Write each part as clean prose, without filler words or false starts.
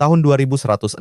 Tahun 2167,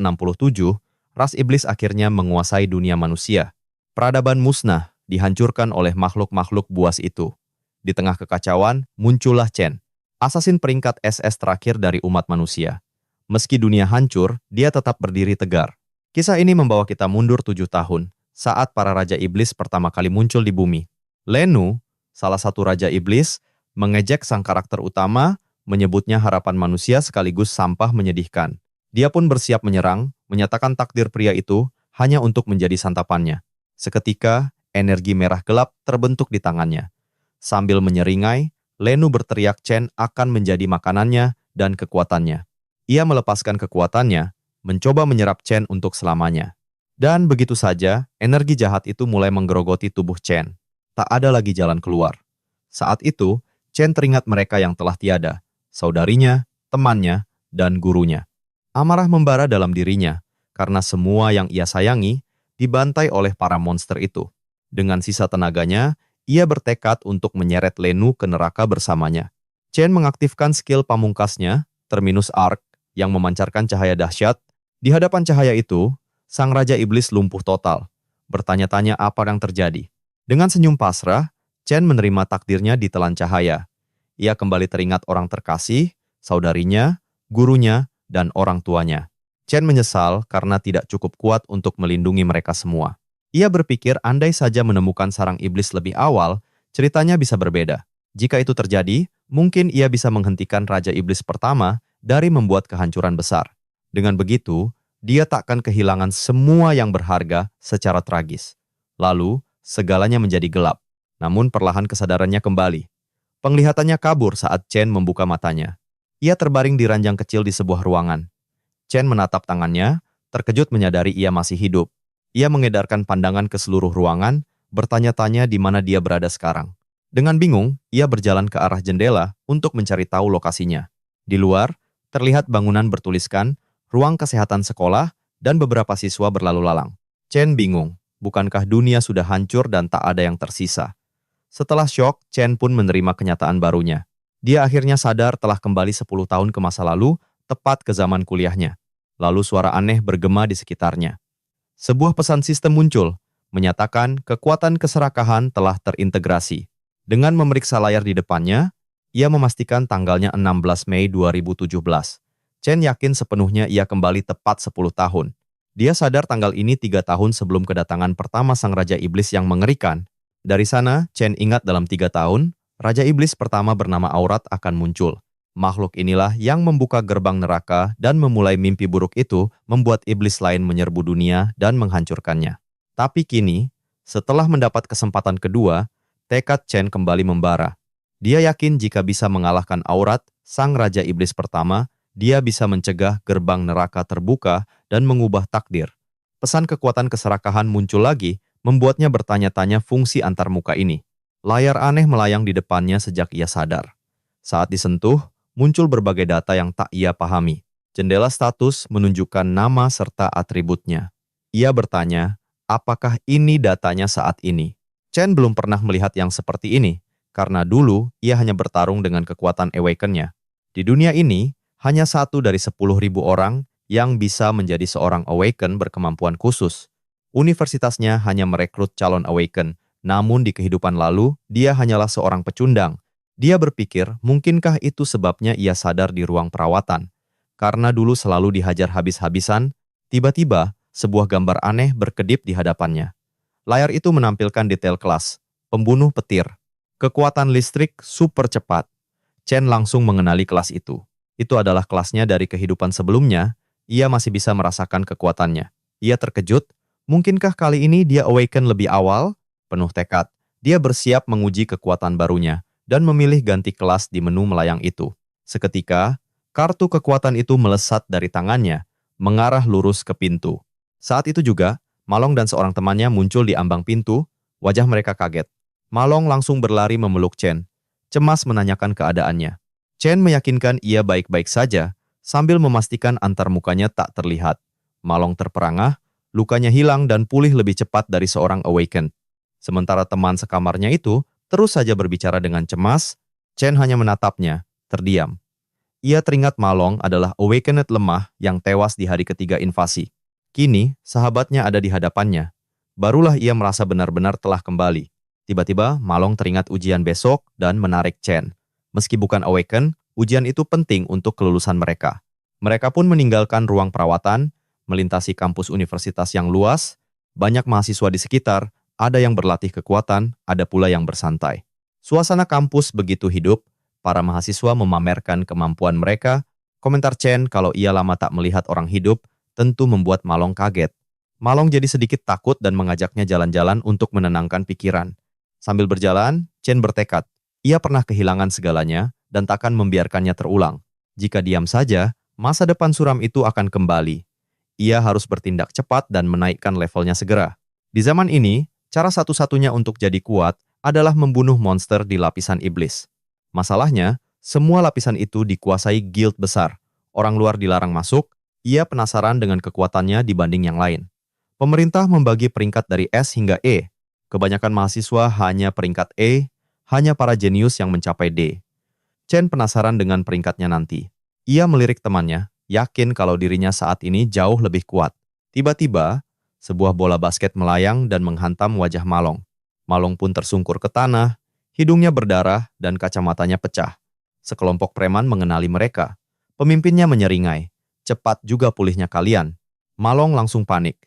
ras iblis akhirnya menguasai dunia manusia. Peradaban musnah dihancurkan oleh makhluk-makhluk buas itu. Di tengah kekacauan, muncullah Chen, asasin peringkat SS terakhir dari umat manusia. Meski dunia hancur, dia tetap berdiri tegar. Kisah ini membawa kita mundur 7 tahun, saat para raja iblis pertama kali muncul di bumi. Lenu, salah satu raja iblis, mengejek sang karakter utama, menyebutnya harapan manusia sekaligus sampah menyedihkan. Dia pun bersiap menyerang, menyatakan takdir pria itu hanya untuk menjadi santapannya. Seketika, energi merah gelap terbentuk di tangannya. Sambil menyeringai, Lenu berteriak Chen akan menjadi makanannya dan kekuatannya. Ia melepaskan kekuatannya, mencoba menyerap Chen untuk selamanya. Dan begitu saja, energi jahat itu mulai menggerogoti tubuh Chen. Tak ada lagi jalan keluar. Saat itu, Chen teringat mereka yang telah tiada, saudarinya, temannya, dan gurunya. Amarah membara dalam dirinya, karena semua yang ia sayangi dibantai oleh para monster itu. Dengan sisa tenaganya, ia bertekad untuk menyeret Lenu ke neraka bersamanya. Chen mengaktifkan skill pamungkasnya, Terminus Arc, yang memancarkan cahaya dahsyat. Di hadapan cahaya itu, sang Raja Iblis lumpuh total, bertanya-tanya apa yang terjadi. Dengan senyum pasrah, Chen menerima takdirnya ditelan cahaya. Ia kembali teringat orang terkasih, saudarinya, gurunya, dan orang tuanya. Chen menyesal karena tidak cukup kuat untuk melindungi mereka semua. Ia berpikir andai saja menemukan sarang iblis lebih awal, ceritanya bisa berbeda. Jika itu terjadi, mungkin ia bisa menghentikan Raja Iblis pertama dari membuat kehancuran besar. Dengan begitu, dia takkan kehilangan semua yang berharga secara tragis. Lalu, segalanya menjadi gelap. Namun perlahan kesadarannya kembali. Penglihatannya kabur saat Chen membuka matanya. Ia terbaring di ranjang kecil di sebuah ruangan. Chen menatap tangannya, terkejut menyadari ia masih hidup. Ia mengedarkan pandangan ke seluruh ruangan, bertanya-tanya di mana dia berada sekarang. Dengan bingung, ia berjalan ke arah jendela untuk mencari tahu lokasinya. Di luar, terlihat bangunan bertuliskan, ruang kesehatan sekolah, dan beberapa siswa berlalu lalang. Chen bingung, bukankah dunia sudah hancur dan tak ada yang tersisa? Setelah syok, Chen pun menerima kenyataan barunya. Dia akhirnya sadar telah kembali 10 tahun ke masa lalu, tepat ke zaman kuliahnya. Lalu suara aneh bergema di sekitarnya. Sebuah pesan sistem muncul, menyatakan kekuatan keserakahan telah terintegrasi. Dengan memeriksa layar di depannya, ia memastikan tanggalnya 16 Mei 2017. Chen yakin sepenuhnya ia kembali tepat 10 tahun. Dia sadar tanggal ini 3 tahun sebelum kedatangan pertama sang Raja Iblis yang mengerikan. Dari sana, Chen ingat dalam 3 tahun, Raja Iblis pertama bernama Aurat akan muncul. Makhluk inilah yang membuka gerbang neraka dan memulai mimpi buruk itu membuat iblis lain menyerbu dunia dan menghancurkannya. Tapi kini, setelah mendapat kesempatan kedua, tekad Chen kembali membara. Dia yakin jika bisa mengalahkan Aurat, sang Raja Iblis pertama, dia bisa mencegah gerbang neraka terbuka dan mengubah takdir. Pesan kekuatan keserakahan muncul lagi, membuatnya bertanya-tanya fungsi antarmuka ini. Layar aneh melayang di depannya sejak ia sadar. Saat disentuh, muncul berbagai data yang tak ia pahami. Jendela status menunjukkan nama serta atributnya. Ia bertanya, apakah ini datanya saat ini? Chen belum pernah melihat yang seperti ini, karena dulu ia hanya bertarung dengan kekuatan Awaken-nya. Di dunia ini, hanya 1 dari 10.000 orang yang bisa menjadi seorang Awaken berkemampuan khusus. Universitasnya hanya merekrut calon Awaken, namun di kehidupan lalu, dia hanyalah seorang pecundang. Dia berpikir, mungkinkah itu sebabnya ia sadar di ruang perawatan? Karena dulu selalu dihajar habis-habisan, tiba-tiba sebuah gambar aneh berkedip di hadapannya. Layar itu menampilkan detail kelas, pembunuh petir, kekuatan listrik super cepat. Chen langsung mengenali kelas itu. Itu adalah kelasnya dari kehidupan sebelumnya, ia masih bisa merasakan kekuatannya. Ia terkejut, mungkinkah kali ini dia awaken lebih awal? Penuh tekad, dia bersiap menguji kekuatan barunya dan memilih ganti kelas di menu melayang itu. Seketika, kartu kekuatan itu melesat dari tangannya, mengarah lurus ke pintu. Saat itu juga, Malong dan seorang temannya muncul di ambang pintu, wajah mereka kaget. Malong langsung berlari memeluk Chen, cemas menanyakan keadaannya. Chen meyakinkan ia baik-baik saja, sambil memastikan antarmukanya tak terlihat. Malong terperangah, lukanya hilang dan pulih lebih cepat dari seorang awakened. Sementara teman sekamarnya itu terus saja berbicara dengan cemas, Chen hanya menatapnya, terdiam. Ia teringat Malong adalah Awakened lemah yang tewas di hari ketiga invasi. Kini, sahabatnya ada di hadapannya. Barulah ia merasa benar-benar telah kembali. Tiba-tiba, Malong teringat ujian besok dan menarik Chen. Meski bukan Awaken, ujian itu penting untuk kelulusan mereka. Mereka pun meninggalkan ruang perawatan, melintasi kampus universitas yang luas, banyak mahasiswa di sekitar, ada yang berlatih kekuatan, ada pula yang bersantai. Suasana kampus begitu hidup, para mahasiswa memamerkan kemampuan mereka. Komentar Chen kalau ia lama tak melihat orang hidup, tentu membuat Malong kaget. Malong jadi sedikit takut dan mengajaknya jalan-jalan untuk menenangkan pikiran. Sambil berjalan, Chen bertekad. Ia pernah kehilangan segalanya dan takkan membiarkannya terulang. Jika diam saja, masa depan suram itu akan kembali. Ia harus bertindak cepat dan menaikkan levelnya segera. Di zaman ini, cara satu-satunya untuk jadi kuat adalah membunuh monster di lapisan iblis. Masalahnya, semua lapisan itu dikuasai guild besar. Orang luar dilarang masuk, ia penasaran dengan kekuatannya dibanding yang lain. Pemerintah membagi peringkat dari S hingga E. Kebanyakan mahasiswa hanya peringkat E, hanya para jenius yang mencapai D. Chen penasaran dengan peringkatnya nanti. Ia melirik temannya, yakin kalau dirinya saat ini jauh lebih kuat. Tiba-tiba, sebuah bola basket melayang dan menghantam wajah Malong. Malong pun tersungkur ke tanah, hidungnya berdarah dan kacamatanya pecah. Sekelompok preman mengenali mereka. Pemimpinnya menyeringai. Cepat juga pulihnya kalian. Malong langsung panik.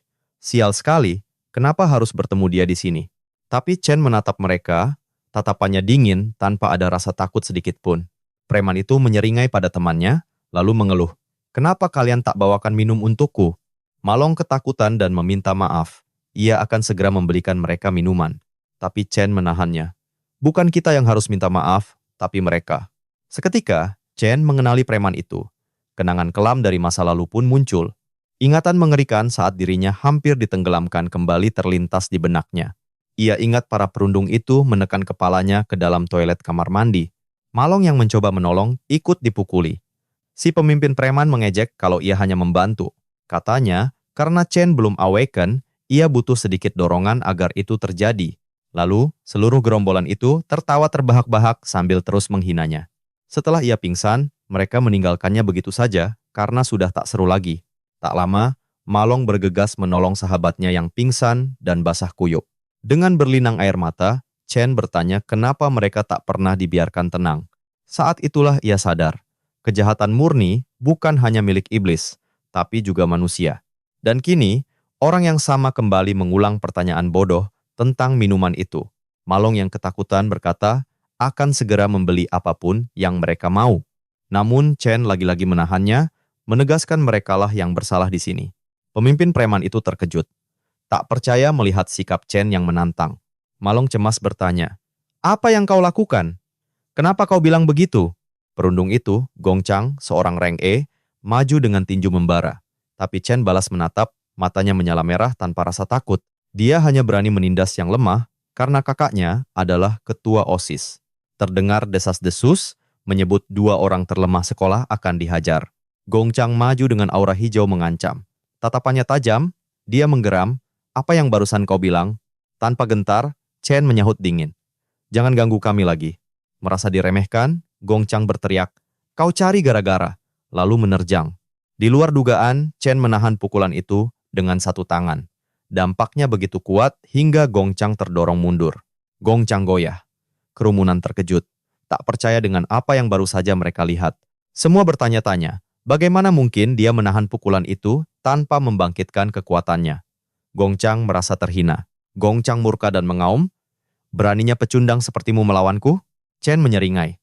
Sial sekali, kenapa harus bertemu dia di sini? Tapi Chen menatap mereka, tatapannya dingin tanpa ada rasa takut sedikit pun. Preman itu menyeringai pada temannya, lalu mengeluh. Kenapa kalian tak bawakan minum untukku? Malong ketakutan dan meminta maaf. Ia akan segera membelikan mereka minuman. Tapi Chen menahannya. Bukan kita yang harus minta maaf, tapi mereka. Seketika, Chen mengenali preman itu. Kenangan kelam dari masa lalu pun muncul. Ingatan mengerikan saat dirinya hampir ditenggelamkan kembali terlintas di benaknya. Ia ingat para perundung itu menekan kepalanya ke dalam toilet kamar mandi. Malong yang mencoba menolong ikut dipukuli. Si pemimpin preman mengejek kalau ia hanya membantu. Katanya, karena Chen belum awaken, ia butuh sedikit dorongan agar itu terjadi. Lalu, seluruh gerombolan itu tertawa terbahak-bahak sambil terus menghinanya. Setelah ia pingsan, mereka meninggalkannya begitu saja karena sudah tak seru lagi. Tak lama, Malong bergegas menolong sahabatnya yang pingsan dan basah kuyup. Dengan berlinang air mata, Chen bertanya kenapa mereka tak pernah dibiarkan tenang. Saat itulah ia sadar. Kejahatan murni bukan hanya milik iblis, tapi juga manusia. Dan kini, orang yang sama kembali mengulang pertanyaan bodoh tentang minuman itu. Malong yang ketakutan berkata, akan segera membeli apapun yang mereka mau. Namun Chen lagi-lagi menahannya, menegaskan merekalah yang bersalah di sini. Pemimpin preman itu terkejut. Tak percaya melihat sikap Chen yang menantang. Malong cemas bertanya, apa yang kau lakukan? Kenapa kau bilang begitu? Perundung itu, Gong Chang, seorang rank E, maju dengan tinju membara. Tapi Chen balas menatap, matanya menyala merah tanpa rasa takut. Dia hanya berani menindas yang lemah, karena kakaknya adalah ketua OSIS. Terdengar desas-desus, menyebut dua orang terlemah sekolah akan dihajar. Gong Chang maju dengan aura hijau mengancam. Tatapannya tajam, dia menggeram, apa yang barusan kau bilang? Tanpa gentar, Chen menyahut dingin. Jangan ganggu kami lagi. Merasa diremehkan, Gong Chang berteriak, kau cari gara-gara, lalu menerjang. Di luar dugaan, Chen menahan pukulan itu dengan satu tangan. Dampaknya begitu kuat hingga Gong Chang terdorong mundur. Gong Chang goyah. Kerumunan terkejut. Tak percaya dengan apa yang baru saja mereka lihat. Semua bertanya-tanya, bagaimana mungkin dia menahan pukulan itu tanpa membangkitkan kekuatannya. Gong Chang merasa terhina. Gong Chang murka dan mengaum, beraninya pecundang sepertimu melawanku? Chen menyeringai.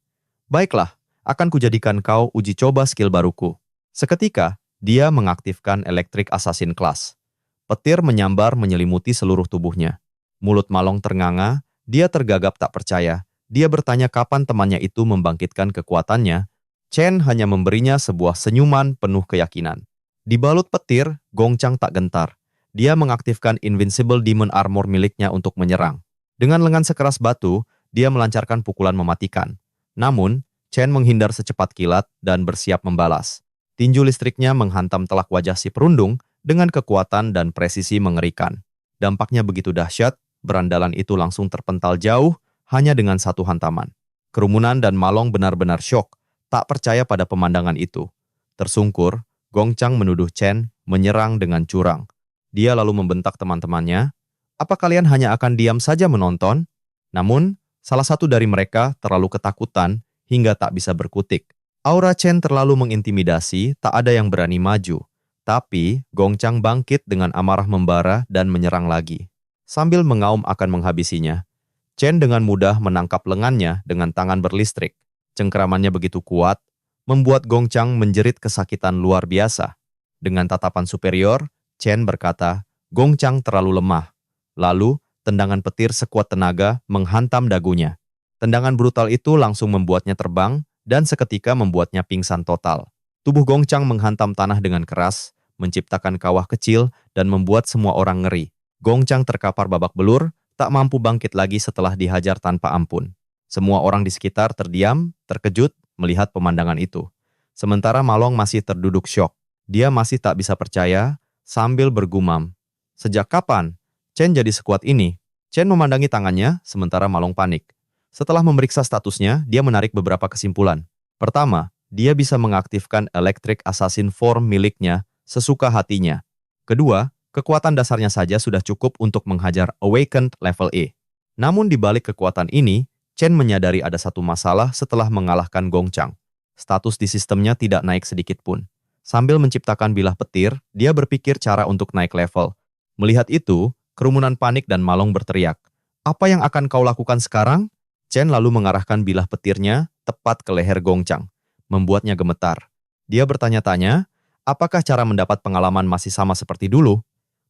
Baiklah, akan kujadikan kau uji coba skill baruku. Seketika, dia mengaktifkan Electric Assassin Class. Petir menyambar menyelimuti seluruh tubuhnya. Mulut Malong ternganga, dia tergagap tak percaya. Dia bertanya kapan temannya itu membangkitkan kekuatannya. Chen hanya memberinya sebuah senyuman penuh keyakinan. Dibalut petir, Gong Chang tak gentar. Dia mengaktifkan Invincible Demon Armor miliknya untuk menyerang. Dengan lengan sekeras batu, dia melancarkan pukulan mematikan. Namun, Chen menghindar secepat kilat dan bersiap membalas. Tinju listriknya menghantam telak wajah si perundung dengan kekuatan dan presisi mengerikan. Dampaknya begitu dahsyat, berandalan itu langsung terpental jauh hanya dengan satu hantaman. Kerumunan dan Malong benar-benar syok. tak percaya pada pemandangan itu. Tersungkur, Gong Chang menuduh Chen menyerang dengan curang. Dia lalu membentak teman-temannya, "Apa kalian hanya akan diam saja menonton?" Namun, salah satu dari mereka terlalu ketakutan hingga tak bisa berkutik. Aura Chen terlalu mengintimidasi, tak ada yang berani maju. Tapi, Gong Chang bangkit dengan amarah membara dan menyerang lagi. Sambil mengaum akan menghabisinya, Chen dengan mudah menangkap lengannya dengan tangan berlistrik. Cengkeramannya begitu kuat, membuat Gong Chang menjerit kesakitan luar biasa. Dengan tatapan superior, Chen berkata, Gong Chang terlalu lemah. Lalu, tendangan petir sekuat tenaga menghantam dagunya. Tendangan brutal itu langsung membuatnya terbang dan seketika membuatnya pingsan total. Tubuh Gong Chang menghantam tanah dengan keras, menciptakan kawah kecil dan membuat semua orang ngeri. Gong Chang terkapar babak belur, tak mampu bangkit lagi setelah dihajar tanpa ampun. Semua orang di sekitar terdiam, terkejut melihat pemandangan itu. Sementara Malong masih terduduk syok. Dia masih tak bisa percaya sambil bergumam. Sejak kapan Chen jadi sekuat ini? Chen memandangi tangannya sementara Malong panik. Setelah memeriksa statusnya, dia menarik beberapa kesimpulan. Pertama, dia bisa mengaktifkan Electric Assassin Form miliknya sesuka hatinya. Kedua, kekuatan dasarnya saja sudah cukup untuk menghajar Awakened level E. Namun di balik kekuatan ini, Chen menyadari ada satu masalah setelah mengalahkan Gong Chang. Status di sistemnya tidak naik sedikit pun. Sambil menciptakan bilah petir, dia berpikir cara untuk naik level. Melihat itu, kerumunan panik dan Malong berteriak, "Apa yang akan kau lakukan sekarang?" Chen lalu mengarahkan bilah petirnya tepat ke leher Gong Chang, membuatnya gemetar. Dia bertanya-tanya, apakah cara mendapat pengalaman masih sama seperti dulu?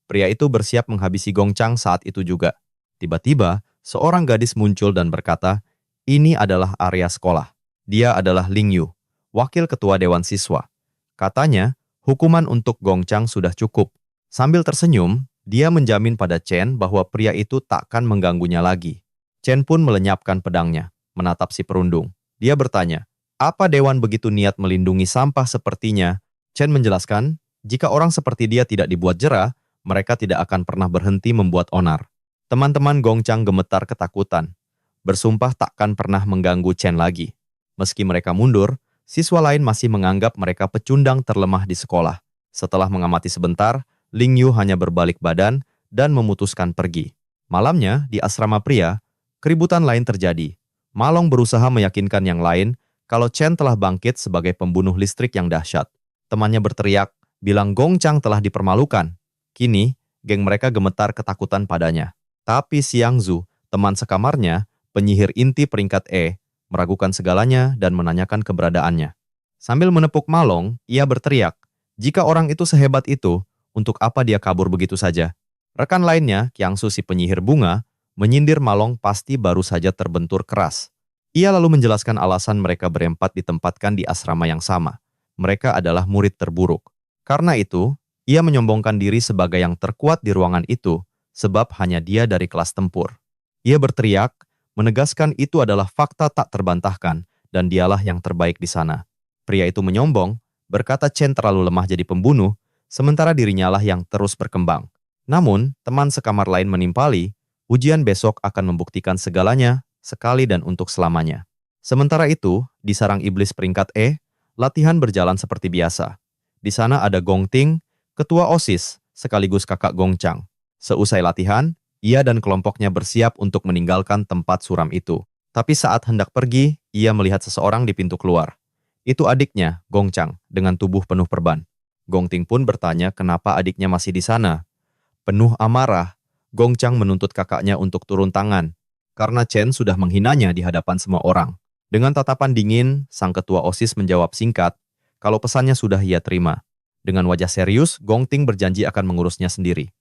Pria itu bersiap menghabisi Gong Chang saat itu juga. Tiba-tiba, seorang gadis muncul dan berkata, ini adalah area sekolah. Dia adalah Ling Yu, wakil ketua Dewan Siswa. Katanya, hukuman untuk Gong Chang sudah cukup. Sambil tersenyum, dia menjamin pada Chen bahwa pria itu takkan mengganggunya lagi. Chen pun melenyapkan pedangnya, menatap si perundung. Dia bertanya, apa Dewan begitu niat melindungi sampah sepertinya? Chen menjelaskan, jika orang seperti dia tidak dibuat jera, mereka tidak akan pernah berhenti membuat onar. Teman-teman Gong Chang gemetar ketakutan. Bersumpah takkan pernah mengganggu Chen lagi. Meski mereka mundur, siswa lain masih menganggap mereka pecundang terlemah di sekolah. Setelah mengamati sebentar, Ling Yu hanya berbalik badan dan memutuskan pergi. Malamnya, di asrama pria, keributan lain terjadi. Malong berusaha meyakinkan yang lain kalau Chen telah bangkit sebagai pembunuh listrik yang dahsyat. Temannya berteriak, bilang Gong Chang telah dipermalukan. Kini, geng mereka gemetar ketakutan padanya. Tapi Xiang Zhu, teman sekamarnya, penyihir inti peringkat E, meragukan segalanya dan menanyakan keberadaannya. Sambil menepuk Malong, ia berteriak, jika orang itu sehebat itu, untuk apa dia kabur begitu saja? Rekan lainnya, Qiangsu si penyihir bunga, menyindir Malong pasti baru saja terbentur keras. Ia lalu menjelaskan alasan mereka berempat ditempatkan di asrama yang sama. Mereka adalah murid terburuk. Karena itu, ia menyombongkan diri sebagai yang terkuat di ruangan itu, sebab hanya dia dari kelas tempur. Ia berteriak, menegaskan itu adalah fakta tak terbantahkan, dan dialah yang terbaik di sana. Pria itu menyombong, berkata Chen terlalu lemah jadi pembunuh, sementara dirinya lah yang terus berkembang. Namun, teman sekamar lain menimpali, ujian besok akan membuktikan segalanya, sekali dan untuk selamanya. Sementara itu, di sarang iblis peringkat E, latihan berjalan seperti biasa. Di sana ada Gong Ting, ketua OSIS, sekaligus kakak Gong Chang. Seusai latihan, ia dan kelompoknya bersiap untuk meninggalkan tempat suram itu. Tapi saat hendak pergi, ia melihat seseorang di pintu keluar. Itu adiknya, Gong Chang, dengan tubuh penuh perban. Gong Ting pun bertanya kenapa adiknya masih di sana. Penuh amarah, Gong Chang menuntut kakaknya untuk turun tangan, karena Chen sudah menghinanya di hadapan semua orang. Dengan tatapan dingin, sang ketua OSIS menjawab singkat, kalau pesannya sudah ia terima. Dengan wajah serius, Gong Ting berjanji akan mengurusnya sendiri.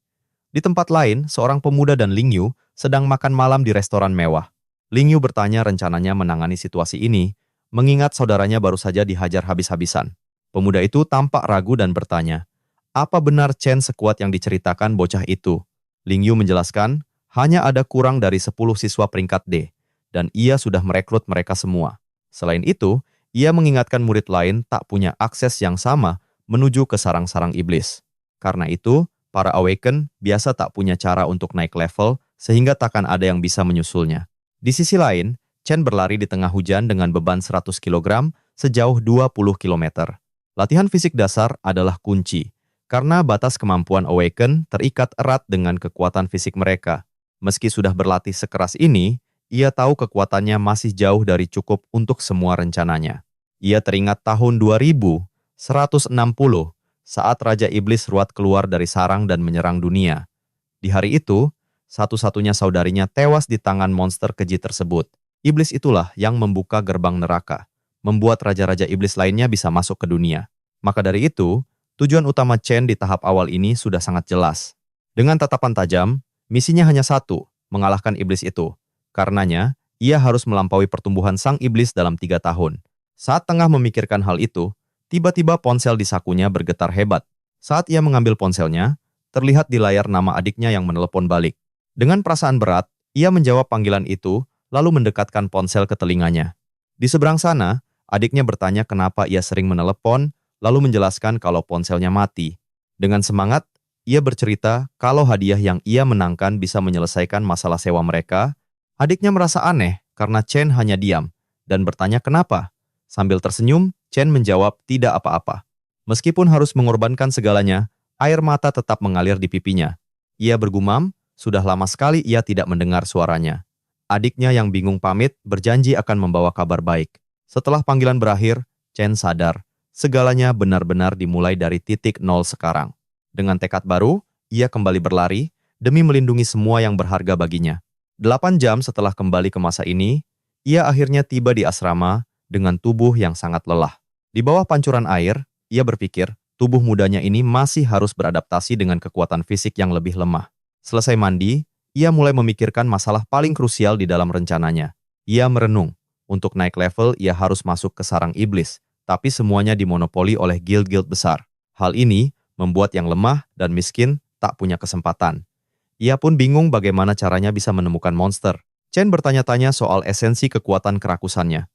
Di tempat lain, seorang pemuda dan Ling Yu sedang makan malam di restoran mewah. Ling Yu bertanya rencananya menangani situasi ini, mengingat saudaranya baru saja dihajar habis-habisan. Pemuda itu tampak ragu dan bertanya, apa benar Chen sekuat yang diceritakan bocah itu? Ling Yu menjelaskan, hanya ada kurang dari 10 siswa peringkat D, dan ia sudah merekrut mereka semua. Selain itu, ia mengingatkan murid lain tak punya akses yang sama menuju ke sarang-sarang iblis. Karena itu, para Awaken biasa tak punya cara untuk naik level, sehingga takkan ada yang bisa menyusulnya. Di sisi lain, Chen berlari di tengah hujan dengan beban 100 kg, sejauh 20 km. Latihan fisik dasar adalah kunci, karena batas kemampuan Awaken terikat erat dengan kekuatan fisik mereka. Meski sudah berlatih sekeras ini, ia tahu kekuatannya masih jauh dari cukup untuk semua rencananya. Ia teringat tahun 2160 saat Raja Iblis Ruat keluar dari sarang dan menyerang dunia. Di hari itu, satu-satunya saudarinya tewas di tangan monster keji tersebut. Iblis itulah yang membuka gerbang neraka, membuat raja-raja iblis lainnya bisa masuk ke dunia. Maka dari itu, tujuan utama Chen di tahap awal ini sudah sangat jelas. Dengan tatapan tajam, misinya hanya satu, mengalahkan iblis itu. Karenanya, ia harus melampaui pertumbuhan sang iblis dalam 3 tahun. Saat tengah memikirkan hal itu, tiba-tiba ponsel di sakunya bergetar hebat. Saat ia mengambil ponselnya, terlihat di layar nama adiknya yang menelepon balik. Dengan perasaan berat, ia menjawab panggilan itu, lalu mendekatkan ponsel ke telinganya. Di seberang sana, adiknya bertanya kenapa ia sering menelepon, lalu menjelaskan kalau ponselnya mati. Dengan semangat, ia bercerita kalau hadiah yang ia menangkan bisa menyelesaikan masalah sewa mereka. Adiknya merasa aneh karena Chen hanya diam dan bertanya kenapa. Sambil tersenyum, Chen menjawab tidak apa-apa. Meskipun harus mengorbankan segalanya, air mata tetap mengalir di pipinya. Ia bergumam, sudah lama sekali ia tidak mendengar suaranya. Adiknya yang bingung pamit berjanji akan membawa kabar baik. Setelah panggilan berakhir, Chen sadar, segalanya benar-benar dimulai dari titik nol sekarang. Dengan tekad baru, ia kembali berlari demi melindungi semua yang berharga baginya. 8 jam setelah kembali ke masa ini, ia akhirnya tiba di asrama dengan tubuh yang sangat lelah. Di bawah pancuran air, ia berpikir tubuh mudanya ini masih harus beradaptasi dengan kekuatan fisik yang lebih lemah. Selesai mandi, ia mulai memikirkan masalah paling krusial di dalam rencananya. Ia merenung, untuk naik level ia harus masuk ke sarang iblis, tapi semuanya dimonopoli oleh guild-guild besar. Hal ini membuat yang lemah dan miskin tak punya kesempatan. Ia pun bingung bagaimana caranya bisa menemukan monster. Chen bertanya-tanya soal esensi kekuatan kerakusannya.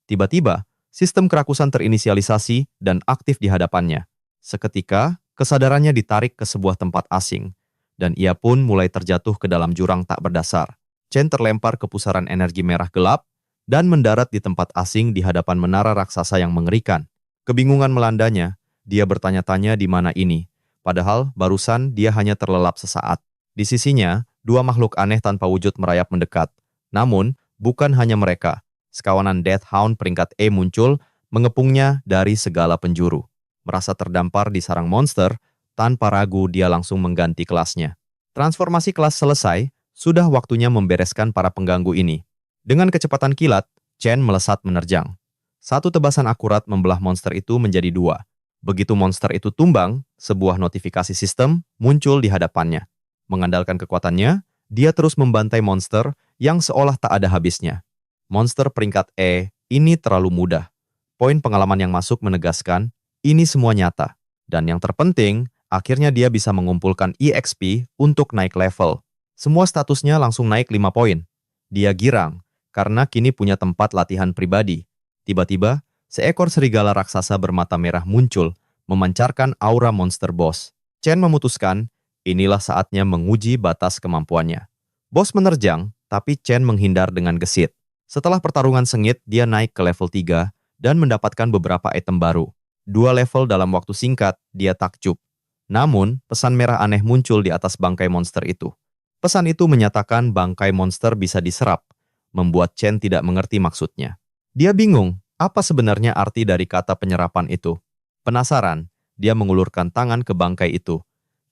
Tiba-tiba, sistem kerakusan terinisialisasi dan aktif di hadapannya. Seketika, kesadarannya ditarik ke sebuah tempat asing, dan ia pun mulai terjatuh ke dalam jurang tak berdasar. Chen terlempar ke pusaran energi merah gelap, dan mendarat di tempat asing di hadapan menara raksasa yang mengerikan. Kebingungan melandanya, dia bertanya-tanya di mana ini, padahal barusan dia hanya terlelap sesaat. Di sisinya, 2 makhluk aneh tanpa wujud merayap mendekat. Namun, bukan hanya mereka. Sekawanan Death Hound peringkat E muncul, mengepungnya dari segala penjuru. Merasa terdampar di sarang monster, tanpa ragu dia langsung mengganti kelasnya. Transformasi kelas selesai, sudah waktunya membereskan para pengganggu ini. Dengan kecepatan kilat, Chen melesat menerjang. Satu tebasan akurat membelah monster itu menjadi 2. Begitu monster itu tumbang, sebuah notifikasi sistem muncul di hadapannya. Mengandalkan kekuatannya, dia terus membantai monster yang seolah tak ada habisnya. Monster peringkat E ini terlalu mudah. Poin pengalaman yang masuk menegaskan, ini semua nyata. Dan yang terpenting, akhirnya dia bisa mengumpulkan EXP untuk naik level. Semua statusnya langsung naik 5 poin. Dia girang, karena kini punya tempat latihan pribadi. Tiba-tiba, seekor serigala raksasa bermata merah muncul, memancarkan aura monster boss. Chen memutuskan, inilah saatnya menguji batas kemampuannya. Bos menerjang, tapi Chen menghindar dengan gesit. Setelah pertarungan sengit, dia naik ke level 3 dan mendapatkan beberapa item baru. 2 level dalam waktu singkat, dia takjub. Namun, pesan merah aneh muncul di atas bangkai monster itu. Pesan itu menyatakan bangkai monster bisa diserap, membuat Chen tidak mengerti maksudnya. Dia bingung, apa sebenarnya arti dari kata penyerapan itu? Penasaran, dia mengulurkan tangan ke bangkai itu.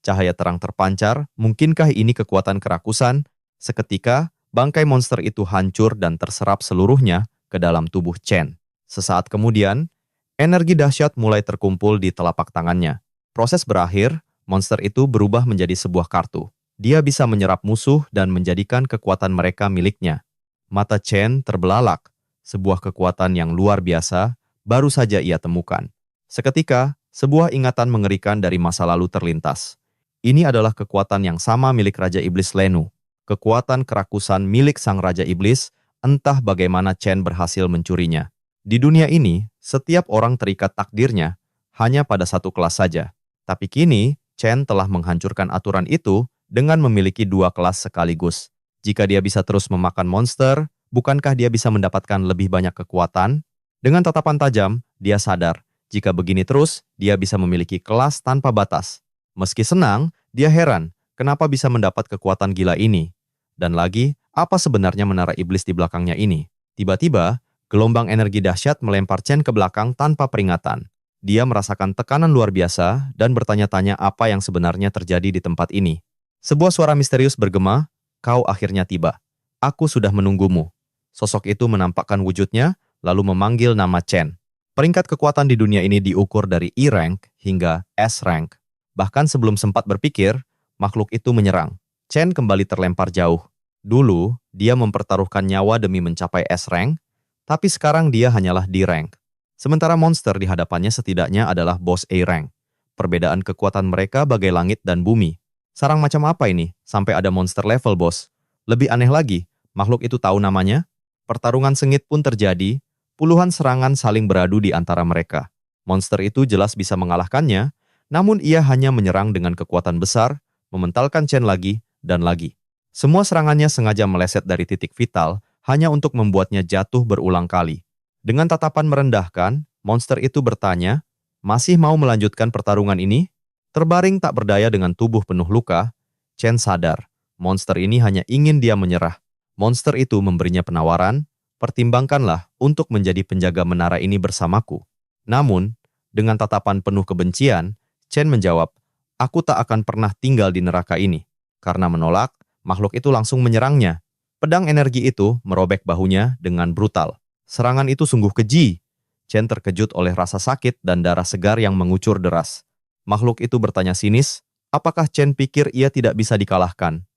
Cahaya terang terpancar, mungkinkah ini kekuatan kerakusan? Seketika, bangkai monster itu hancur dan terserap seluruhnya ke dalam tubuh Chen. Sesaat kemudian, energi dahsyat mulai terkumpul di telapak tangannya. Proses berakhir, monster itu berubah menjadi sebuah kartu. Dia bisa menyerap musuh dan menjadikan kekuatan mereka miliknya. Mata Chen terbelalak, sebuah kekuatan yang luar biasa baru saja ia temukan. Seketika, sebuah ingatan mengerikan dari masa lalu terlintas. Ini adalah kekuatan yang sama milik Raja Iblis Lenu. Kekuatan kerakusan milik sang Raja Iblis, entah bagaimana Chen berhasil mencurinya. Di dunia ini, setiap orang terikat takdirnya hanya pada satu kelas saja. Tapi kini, Chen telah menghancurkan aturan itu dengan memiliki 2 kelas sekaligus. Jika dia bisa terus memakan monster, bukankah dia bisa mendapatkan lebih banyak kekuatan? Dengan tatapan tajam, dia sadar, jika begini terus, dia bisa memiliki kelas tanpa batas. Meski senang, dia heran, kenapa bisa mendapat kekuatan gila ini. Dan lagi, apa sebenarnya menara iblis di belakangnya ini? Tiba-tiba, gelombang energi dahsyat melempar Chen ke belakang tanpa peringatan. Dia merasakan tekanan luar biasa dan bertanya-tanya apa yang sebenarnya terjadi di tempat ini. Sebuah suara misterius bergema, "Kau akhirnya tiba. Aku sudah menunggumu." Sosok itu menampakkan wujudnya, lalu memanggil nama Chen. Peringkat kekuatan di dunia ini diukur dari E-rank hingga S-rank. Bahkan sebelum sempat berpikir, makhluk itu menyerang. Chen kembali terlempar jauh. Dulu, dia mempertaruhkan nyawa demi mencapai S-rank, tapi sekarang dia hanyalah D-rank. Sementara monster di hadapannya setidaknya adalah bos A-rank. Perbedaan kekuatan mereka bagai langit dan bumi. Sarang macam apa ini sampai ada monster level bos? Lebih aneh lagi, makhluk itu tahu namanya? Pertarungan sengit pun terjadi, puluhan serangan saling beradu di antara mereka. Monster itu jelas bisa mengalahkannya, namun ia hanya menyerang dengan kekuatan besar, mementalkan Chen lagi dan lagi. Semua serangannya sengaja meleset dari titik vital, hanya untuk membuatnya jatuh berulang kali. Dengan tatapan merendahkan, monster itu bertanya, "Masih mau melanjutkan pertarungan ini?" Terbaring tak berdaya dengan tubuh penuh luka, Chen sadar, monster ini hanya ingin dia menyerah. Monster itu memberinya penawaran, "Pertimbangkanlah untuk menjadi penjaga menara ini bersamaku." Namun, dengan tatapan penuh kebencian, Chen menjawab, "Aku tak akan pernah tinggal di neraka ini." Karena menolak, makhluk itu langsung menyerangnya. Pedang energi itu merobek bahunya dengan brutal. Serangan itu sungguh keji. Chen terkejut oleh rasa sakit dan darah segar yang mengucur deras. Makhluk itu bertanya sinis, apakah Chen pikir ia tidak bisa dikalahkan?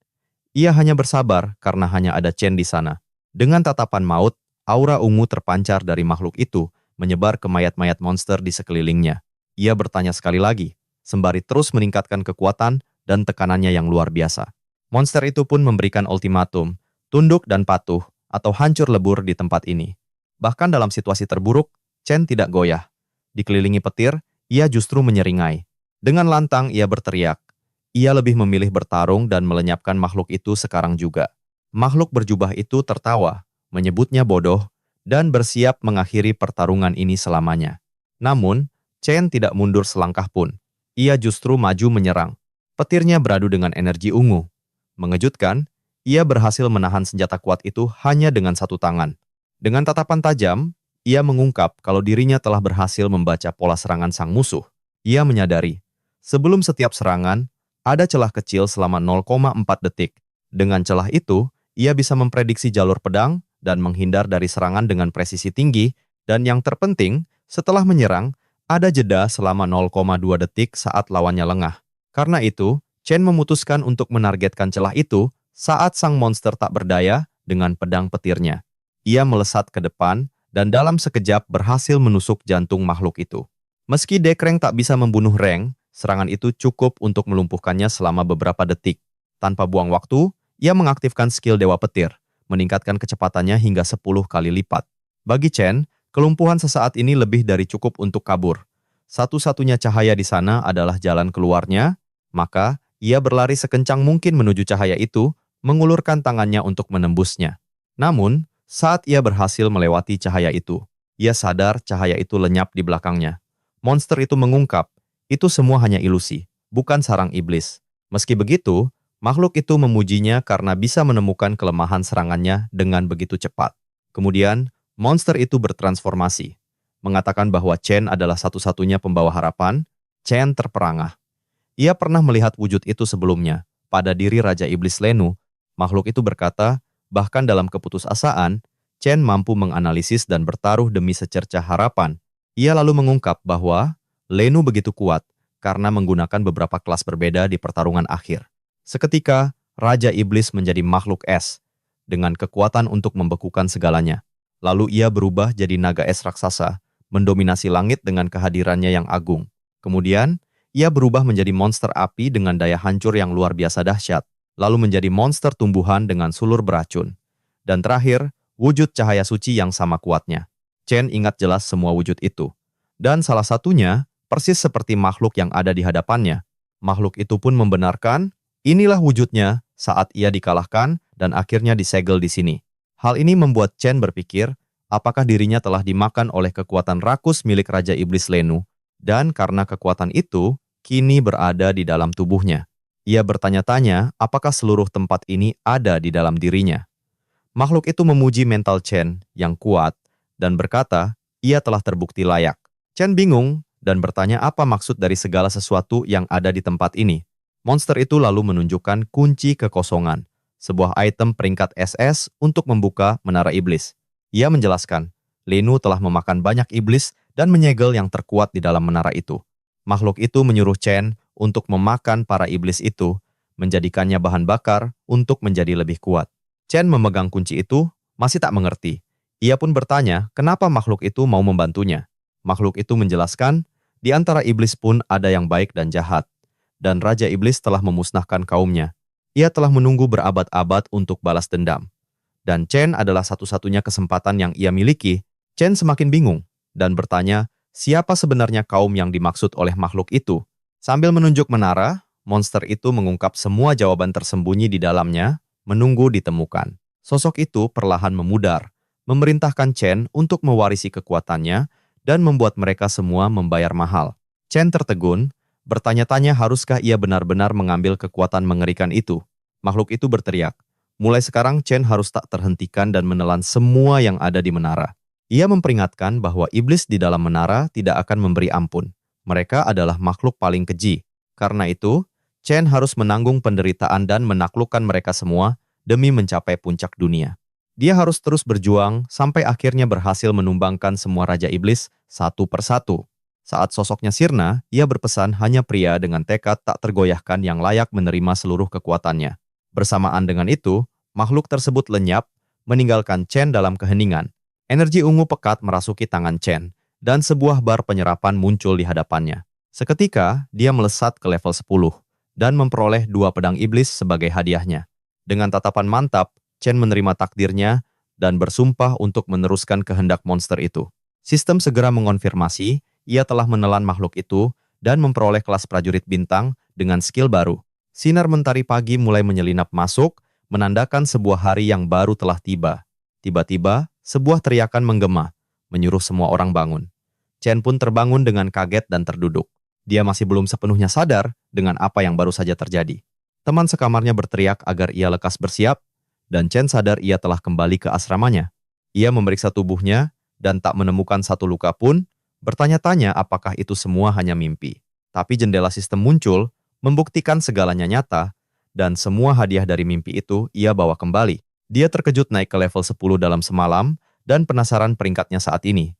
Ia hanya bersabar karena hanya ada Chen di sana. Dengan tatapan maut, aura ungu terpancar dari makhluk itu, menyebar ke mayat-mayat monster di sekelilingnya. Ia bertanya sekali lagi, sembari terus meningkatkan kekuatan dan tekanannya yang luar biasa. Monster itu pun memberikan ultimatum, tunduk dan patuh, atau hancur lebur di tempat ini. Bahkan dalam situasi terburuk, Chen tidak goyah. Dikelilingi petir, ia justru menyeringai. Dengan lantang ia berteriak. Ia lebih memilih bertarung dan melenyapkan makhluk itu sekarang juga. Makhluk berjubah itu tertawa, menyebutnya bodoh, dan bersiap mengakhiri pertarungan ini selamanya. Namun, Chen tidak mundur selangkah pun. Ia justru maju menyerang. Petirnya beradu dengan energi ungu. Mengejutkan, ia berhasil menahan senjata kuat itu hanya dengan satu tangan. Dengan tatapan tajam, ia mengungkap kalau dirinya telah berhasil membaca pola serangan sang musuh. Ia menyadari, sebelum setiap serangan, ada celah kecil selama 0,4 detik. Dengan celah itu, ia bisa memprediksi jalur pedang dan menghindar dari serangan dengan presisi tinggi, dan yang terpenting, setelah menyerang, ada jeda selama 0,2 detik saat lawannya lengah. Karena itu, Chen memutuskan untuk menargetkan celah itu saat sang monster tak berdaya dengan pedang petirnya. Ia melesat ke depan dan dalam sekejap berhasil menusuk jantung makhluk itu. Meski Dekreng tak bisa membunuh Reng, serangan itu cukup untuk melumpuhkannya selama beberapa detik. Tanpa buang waktu, ia mengaktifkan skill Dewa Petir, meningkatkan kecepatannya hingga 10 kali lipat. Bagi Chen, kelumpuhan sesaat ini lebih dari cukup untuk kabur. Satu-satunya cahaya di sana adalah jalan keluarnya, maka ia berlari sekencang mungkin menuju cahaya itu, mengulurkan tangannya untuk menembusnya. Namun, saat ia berhasil melewati cahaya itu, ia sadar cahaya itu lenyap di belakangnya. Monster itu mengungkap, itu semua hanya ilusi, bukan sarang iblis. Meski begitu, makhluk itu memujinya karena bisa menemukan kelemahan serangannya dengan begitu cepat. Kemudian, monster itu bertransformasi, mengatakan bahwa Chen adalah satu-satunya pembawa harapan. Chen terperangah. Ia pernah melihat wujud itu sebelumnya, pada diri Raja Iblis Lenu. Makhluk itu berkata, bahkan dalam keputusasaan, Chen mampu menganalisis dan bertaruh demi secercah harapan. Ia lalu mengungkap bahwa Lenu begitu kuat karena menggunakan beberapa kelas berbeda di pertarungan akhir. Seketika, Raja Iblis menjadi makhluk es, dengan kekuatan untuk membekukan segalanya. Lalu ia berubah jadi naga es raksasa, mendominasi langit dengan kehadirannya yang agung. Kemudian, ia berubah menjadi monster api dengan daya hancur yang luar biasa dahsyat, lalu menjadi monster tumbuhan dengan sulur beracun. Dan terakhir, wujud cahaya suci yang sama kuatnya. Chen ingat jelas semua wujud itu. Dan salah satunya, persis seperti makhluk yang ada di hadapannya. Makhluk itu pun membenarkan, inilah wujudnya saat ia dikalahkan dan akhirnya disegel di sini. Hal ini membuat Chen berpikir, apakah dirinya telah dimakan oleh kekuatan rakus milik Raja Iblis Lenu, dan karena kekuatan itu kini berada di dalam tubuhnya. Ia bertanya-tanya apakah seluruh tempat ini ada di dalam dirinya. Makhluk itu memuji mental Chen yang kuat dan berkata, ia telah terbukti layak. Chen bingung dan bertanya apa maksud dari segala sesuatu yang ada di tempat ini. Monster itu lalu menunjukkan kunci kekosongan, sebuah item peringkat SS untuk membuka menara iblis. Ia menjelaskan, Lenu telah memakan banyak iblis dan menyegel yang terkuat di dalam menara itu. Makhluk itu menyuruh Chen untuk memakan para iblis itu, menjadikannya bahan bakar untuk menjadi lebih kuat. Chen memegang kunci itu, masih tak mengerti. Ia pun bertanya, kenapa makhluk itu mau membantunya. Makhluk itu menjelaskan, di antara iblis pun ada yang baik dan jahat. Dan Raja Iblis telah memusnahkan kaumnya. Ia telah menunggu berabad-abad untuk balas dendam. Dan Chen adalah satu-satunya kesempatan yang ia miliki. Chen semakin bingung dan bertanya, siapa sebenarnya kaum yang dimaksud oleh makhluk itu? Sambil menunjuk menara, monster itu mengungkap semua jawaban tersembunyi di dalamnya, menunggu ditemukan. Sosok itu perlahan memudar, memerintahkan Chen untuk mewarisi kekuatannya dan membuat mereka semua membayar mahal. Chen tertegun, bertanya-tanya haruskah ia benar-benar mengambil kekuatan mengerikan itu. Makhluk itu berteriak, mulai sekarang Chen harus tak terhentikan dan menelan semua yang ada di menara. Ia memperingatkan bahwa iblis di dalam menara tidak akan memberi ampun. Mereka adalah makhluk paling keji. Karena itu, Chen harus menanggung penderitaan dan menaklukkan mereka semua demi mencapai puncak dunia. Dia harus terus berjuang sampai akhirnya berhasil menumbangkan semua Raja Iblis satu persatu. Saat sosoknya sirna, ia berpesan hanya pria dengan tekad tak tergoyahkan yang layak menerima seluruh kekuatannya. Bersamaan dengan itu, makhluk tersebut lenyap, meninggalkan Chen dalam keheningan. Energi ungu pekat merasuki tangan Chen, dan sebuah bar penyerapan muncul di hadapannya. Seketika, dia melesat ke level 10, dan memperoleh 2 pedang iblis sebagai hadiahnya. Dengan tatapan mantap, Chen menerima takdirnya, dan bersumpah untuk meneruskan kehendak monster itu. Sistem segera mengonfirmasi, ia telah menelan makhluk itu, dan memperoleh kelas prajurit bintang dengan skill baru. Sinar mentari pagi mulai menyelinap masuk, menandakan sebuah hari yang baru telah tiba. Tiba-tiba, sebuah teriakan menggema, menyuruh semua orang bangun. Chen pun terbangun dengan kaget dan terduduk. Dia masih belum sepenuhnya sadar dengan apa yang baru saja terjadi. Teman sekamarnya berteriak agar ia lekas bersiap, dan Chen sadar ia telah kembali ke asramanya. Ia memeriksa tubuhnya, dan tak menemukan satu luka pun, bertanya-tanya apakah itu semua hanya mimpi. Tapi jendela sistem muncul, membuktikan segalanya nyata, dan semua hadiah dari mimpi itu ia bawa kembali. Dia terkejut naik ke level 10 dalam semalam, dan penasaran peringkatnya saat ini.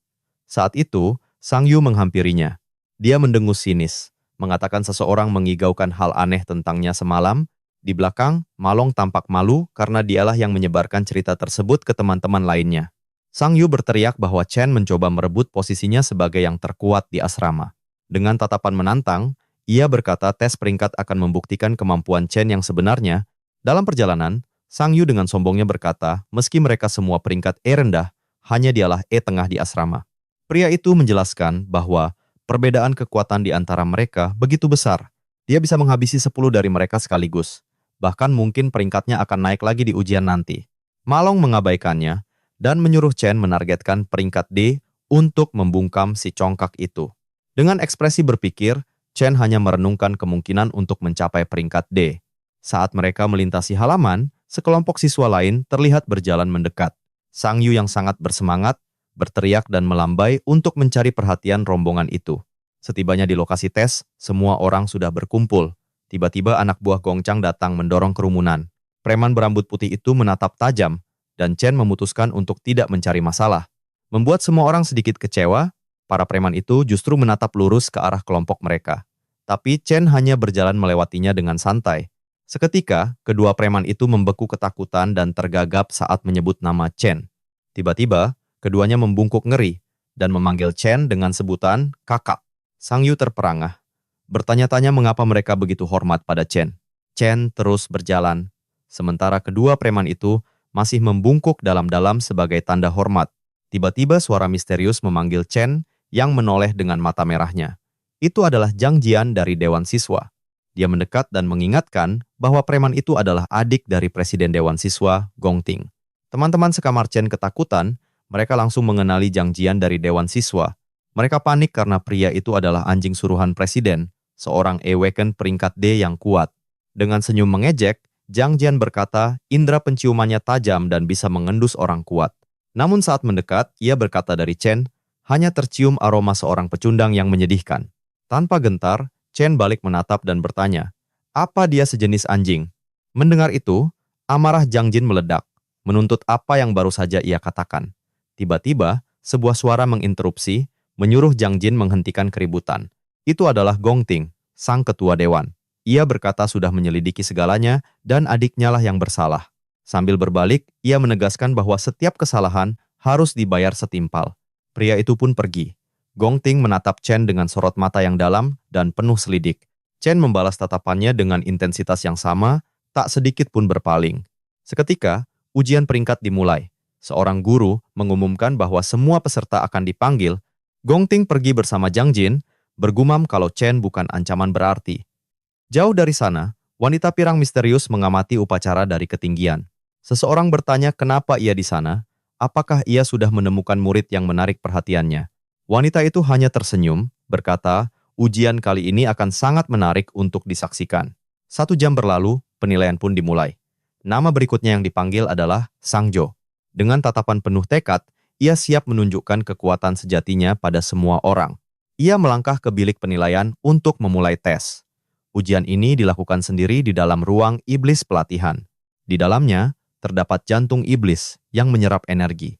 Saat itu, Sang Yu menghampirinya. Dia mendengus sinis, mengatakan seseorang mengigaukan hal aneh tentangnya semalam. Di belakang, Malong tampak malu karena dialah yang menyebarkan cerita tersebut ke teman-teman lainnya. Sang Yu berteriak bahwa Chen mencoba merebut posisinya sebagai yang terkuat di asrama. Dengan tatapan menantang, ia berkata tes peringkat akan membuktikan kemampuan Chen yang sebenarnya. Dalam perjalanan, Sang Yu dengan sombongnya berkata, meski mereka semua peringkat E rendah, hanya dialah E tengah di asrama. Pria itu menjelaskan bahwa perbedaan kekuatan di antara mereka begitu besar. Dia bisa menghabisi 10 dari mereka sekaligus. Bahkan mungkin peringkatnya akan naik lagi di ujian nanti. Malong mengabaikannya, dan menyuruh Chen menargetkan peringkat D untuk membungkam si congkak itu. Dengan ekspresi berpikir, Chen hanya merenungkan kemungkinan untuk mencapai peringkat D. Saat mereka melintasi halaman, sekelompok siswa lain terlihat berjalan mendekat. Sang Yu yang sangat bersemangat, berteriak dan melambai untuk mencari perhatian rombongan itu. Setibanya di lokasi tes, semua orang sudah berkumpul. Tiba-tiba anak buah Gong Chang datang mendorong kerumunan. Preman berambut putih itu menatap tajam, dan Chen memutuskan untuk tidak mencari masalah. Membuat semua orang sedikit kecewa, para preman itu justru menatap lurus ke arah kelompok mereka. Tapi Chen hanya berjalan melewatinya dengan santai. Seketika, kedua preman itu membeku ketakutan dan tergagap saat menyebut nama Chen. Tiba-tiba, keduanya membungkuk ngeri dan memanggil Chen dengan sebutan kakak. Sang Yu terperangah, bertanya-tanya mengapa mereka begitu hormat pada Chen. Chen terus berjalan, sementara kedua preman itu masih membungkuk dalam-dalam sebagai tanda hormat. Tiba-tiba suara misterius memanggil Chen yang menoleh dengan mata merahnya. Itu adalah Zhang Jian dari Dewan Siswa. Dia mendekat dan mengingatkan bahwa preman itu adalah adik dari Presiden Dewan Siswa, Gong Ting. Teman-teman sekamar Chen ketakutan, Mereka langsung mengenali Zhang Jian dari Dewan Siswa. Mereka panik karena pria itu adalah anjing suruhan presiden, seorang Awaken peringkat D yang kuat. Dengan senyum mengejek, Zhang Jian berkata indera penciumannya tajam dan bisa mengendus orang kuat. Namun saat mendekat, ia berkata dari Chen, hanya tercium aroma seorang pecundang yang menyedihkan. Tanpa gentar, Chen balik menatap dan bertanya, apa dia sejenis anjing? Mendengar itu, amarah Zhang Jin meledak, menuntut apa yang baru saja ia katakan. Tiba-tiba, sebuah suara menginterupsi, menyuruh Zhang Jin menghentikan keributan. Itu adalah Gong Ting, sang ketua dewan. Ia berkata sudah menyelidiki segalanya dan adiknya lah yang bersalah. Sambil berbalik, ia menegaskan bahwa setiap kesalahan harus dibayar setimpal. Pria itu pun pergi. Gong Ting menatap Chen dengan sorot mata yang dalam dan penuh selidik. Chen membalas tatapannya dengan intensitas yang sama, tak sedikit pun berpaling. Seketika, ujian peringkat dimulai. Seorang guru mengumumkan bahwa semua peserta akan dipanggil. Gong Ting pergi bersama Zhang Jin, bergumam kalau Chen bukan ancaman berarti. Jauh dari sana, wanita pirang misterius mengamati upacara dari ketinggian. Seseorang bertanya kenapa ia di sana, apakah ia sudah menemukan murid yang menarik perhatiannya. Wanita itu hanya tersenyum, berkata, ujian kali ini akan sangat menarik untuk disaksikan. 1 jam berlalu, penilaian pun dimulai. Nama berikutnya yang dipanggil adalah Sangjo. Dengan tatapan penuh tekad, ia siap menunjukkan kekuatan sejatinya pada semua orang. Ia melangkah ke bilik penilaian untuk memulai tes. Ujian ini dilakukan sendiri di dalam ruang iblis pelatihan. Di dalamnya, terdapat jantung iblis yang menyerap energi.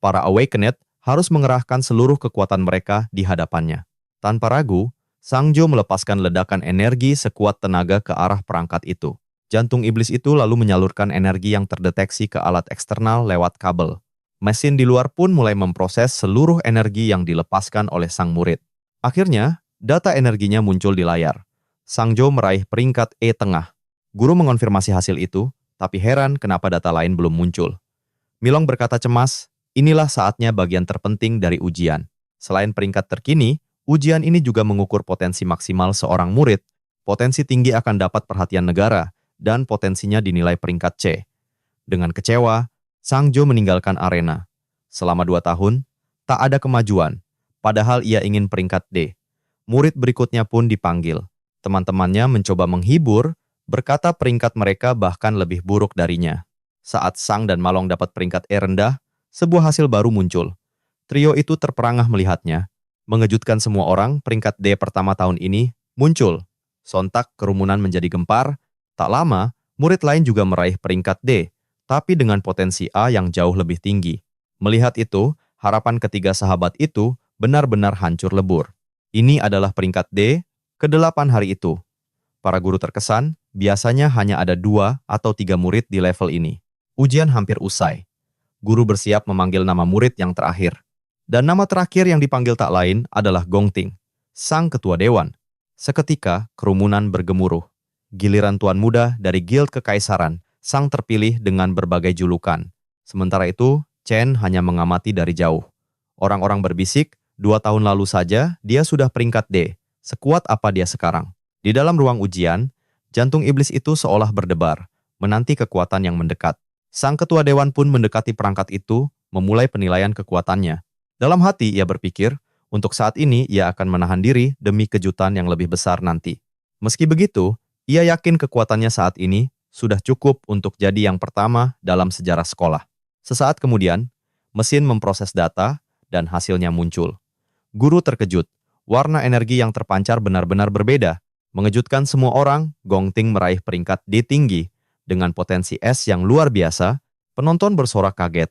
Para Awakened harus mengerahkan seluruh kekuatan mereka di hadapannya. Tanpa ragu, Sangjo melepaskan ledakan energi sekuat tenaga ke arah perangkat itu. Jantung iblis itu lalu menyalurkan energi yang terdeteksi ke alat eksternal lewat kabel. Mesin di luar pun mulai memproses seluruh energi yang dilepaskan oleh sang murid. Akhirnya, data energinya muncul di layar. Sangjo meraih peringkat E tengah. Guru mengonfirmasi hasil itu, tapi heran kenapa data lain belum muncul. Milong berkata cemas, inilah saatnya bagian terpenting dari ujian. Selain peringkat terkini, ujian ini juga mengukur potensi maksimal seorang murid. Potensi tinggi akan dapat perhatian negara, dan potensinya dinilai peringkat C. Dengan kecewa, Sangjo meninggalkan arena. Selama 2 tahun, tak ada kemajuan, padahal ia ingin peringkat D. Murid berikutnya pun dipanggil. Teman-temannya mencoba menghibur, berkata peringkat mereka bahkan lebih buruk darinya. Saat Sang dan Malong dapat peringkat E rendah, sebuah hasil baru muncul. Trio itu terperangah melihatnya. Mengejutkan semua orang, peringkat D pertama tahun ini muncul. Sontak kerumunan menjadi gempar. Tak lama, murid lain juga meraih peringkat D, tapi dengan potensi A yang jauh lebih tinggi. Melihat itu, harapan ketiga sahabat itu benar-benar hancur lebur. Ini adalah peringkat D ke-8 hari itu. Para guru terkesan, biasanya hanya ada 2 atau 3 murid di level ini. Ujian hampir usai. Guru bersiap memanggil nama murid yang terakhir. Dan nama terakhir yang dipanggil tak lain adalah Gong Ting, sang ketua dewan. Seketika, kerumunan bergemuruh. Giliran tuan muda dari Guild Kekaisaran, sang terpilih dengan berbagai julukan. Sementara itu, Chen hanya mengamati dari jauh. Orang-orang berbisik, 2 tahun lalu saja dia sudah peringkat D. Sekuat apa dia sekarang? Di dalam ruang ujian, jantung iblis itu seolah berdebar, menanti kekuatan yang mendekat. Sang ketua dewan pun mendekati perangkat itu, memulai penilaian kekuatannya. Dalam hati ia berpikir, untuk saat ini ia akan menahan diri demi kejutan yang lebih besar nanti. Meski begitu, ia yakin kekuatannya saat ini sudah cukup untuk jadi yang pertama dalam sejarah sekolah. Sesaat kemudian, mesin memproses data dan hasilnya muncul. Guru terkejut, warna energi yang terpancar benar-benar berbeda. Mengejutkan semua orang, Gong Ting meraih peringkat D tinggi. Dengan potensi S yang luar biasa, penonton bersorak kaget.